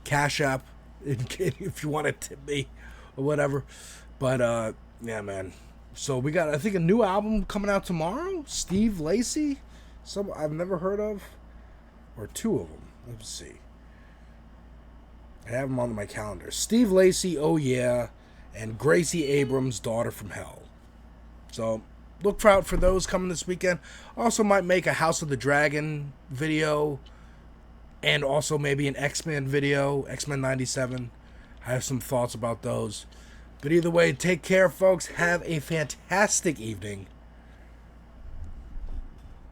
Cash App, if you want to tip me or whatever. But, yeah, man. So we got, I think, a new album coming out tomorrow. Steve Lacy. Some I've never heard of. Or two of them. Let's see. I have them on my calendar. Steve Lacy, Oh Yeah, and Gracie Abrams, Daughter from Hell. So look out for those coming this weekend. Also might make a House of the Dragon video, and also maybe an X-Men video, X-Men 97. I have some thoughts about those. But either way, take care, folks. Have a fantastic evening.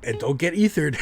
And don't get ethered.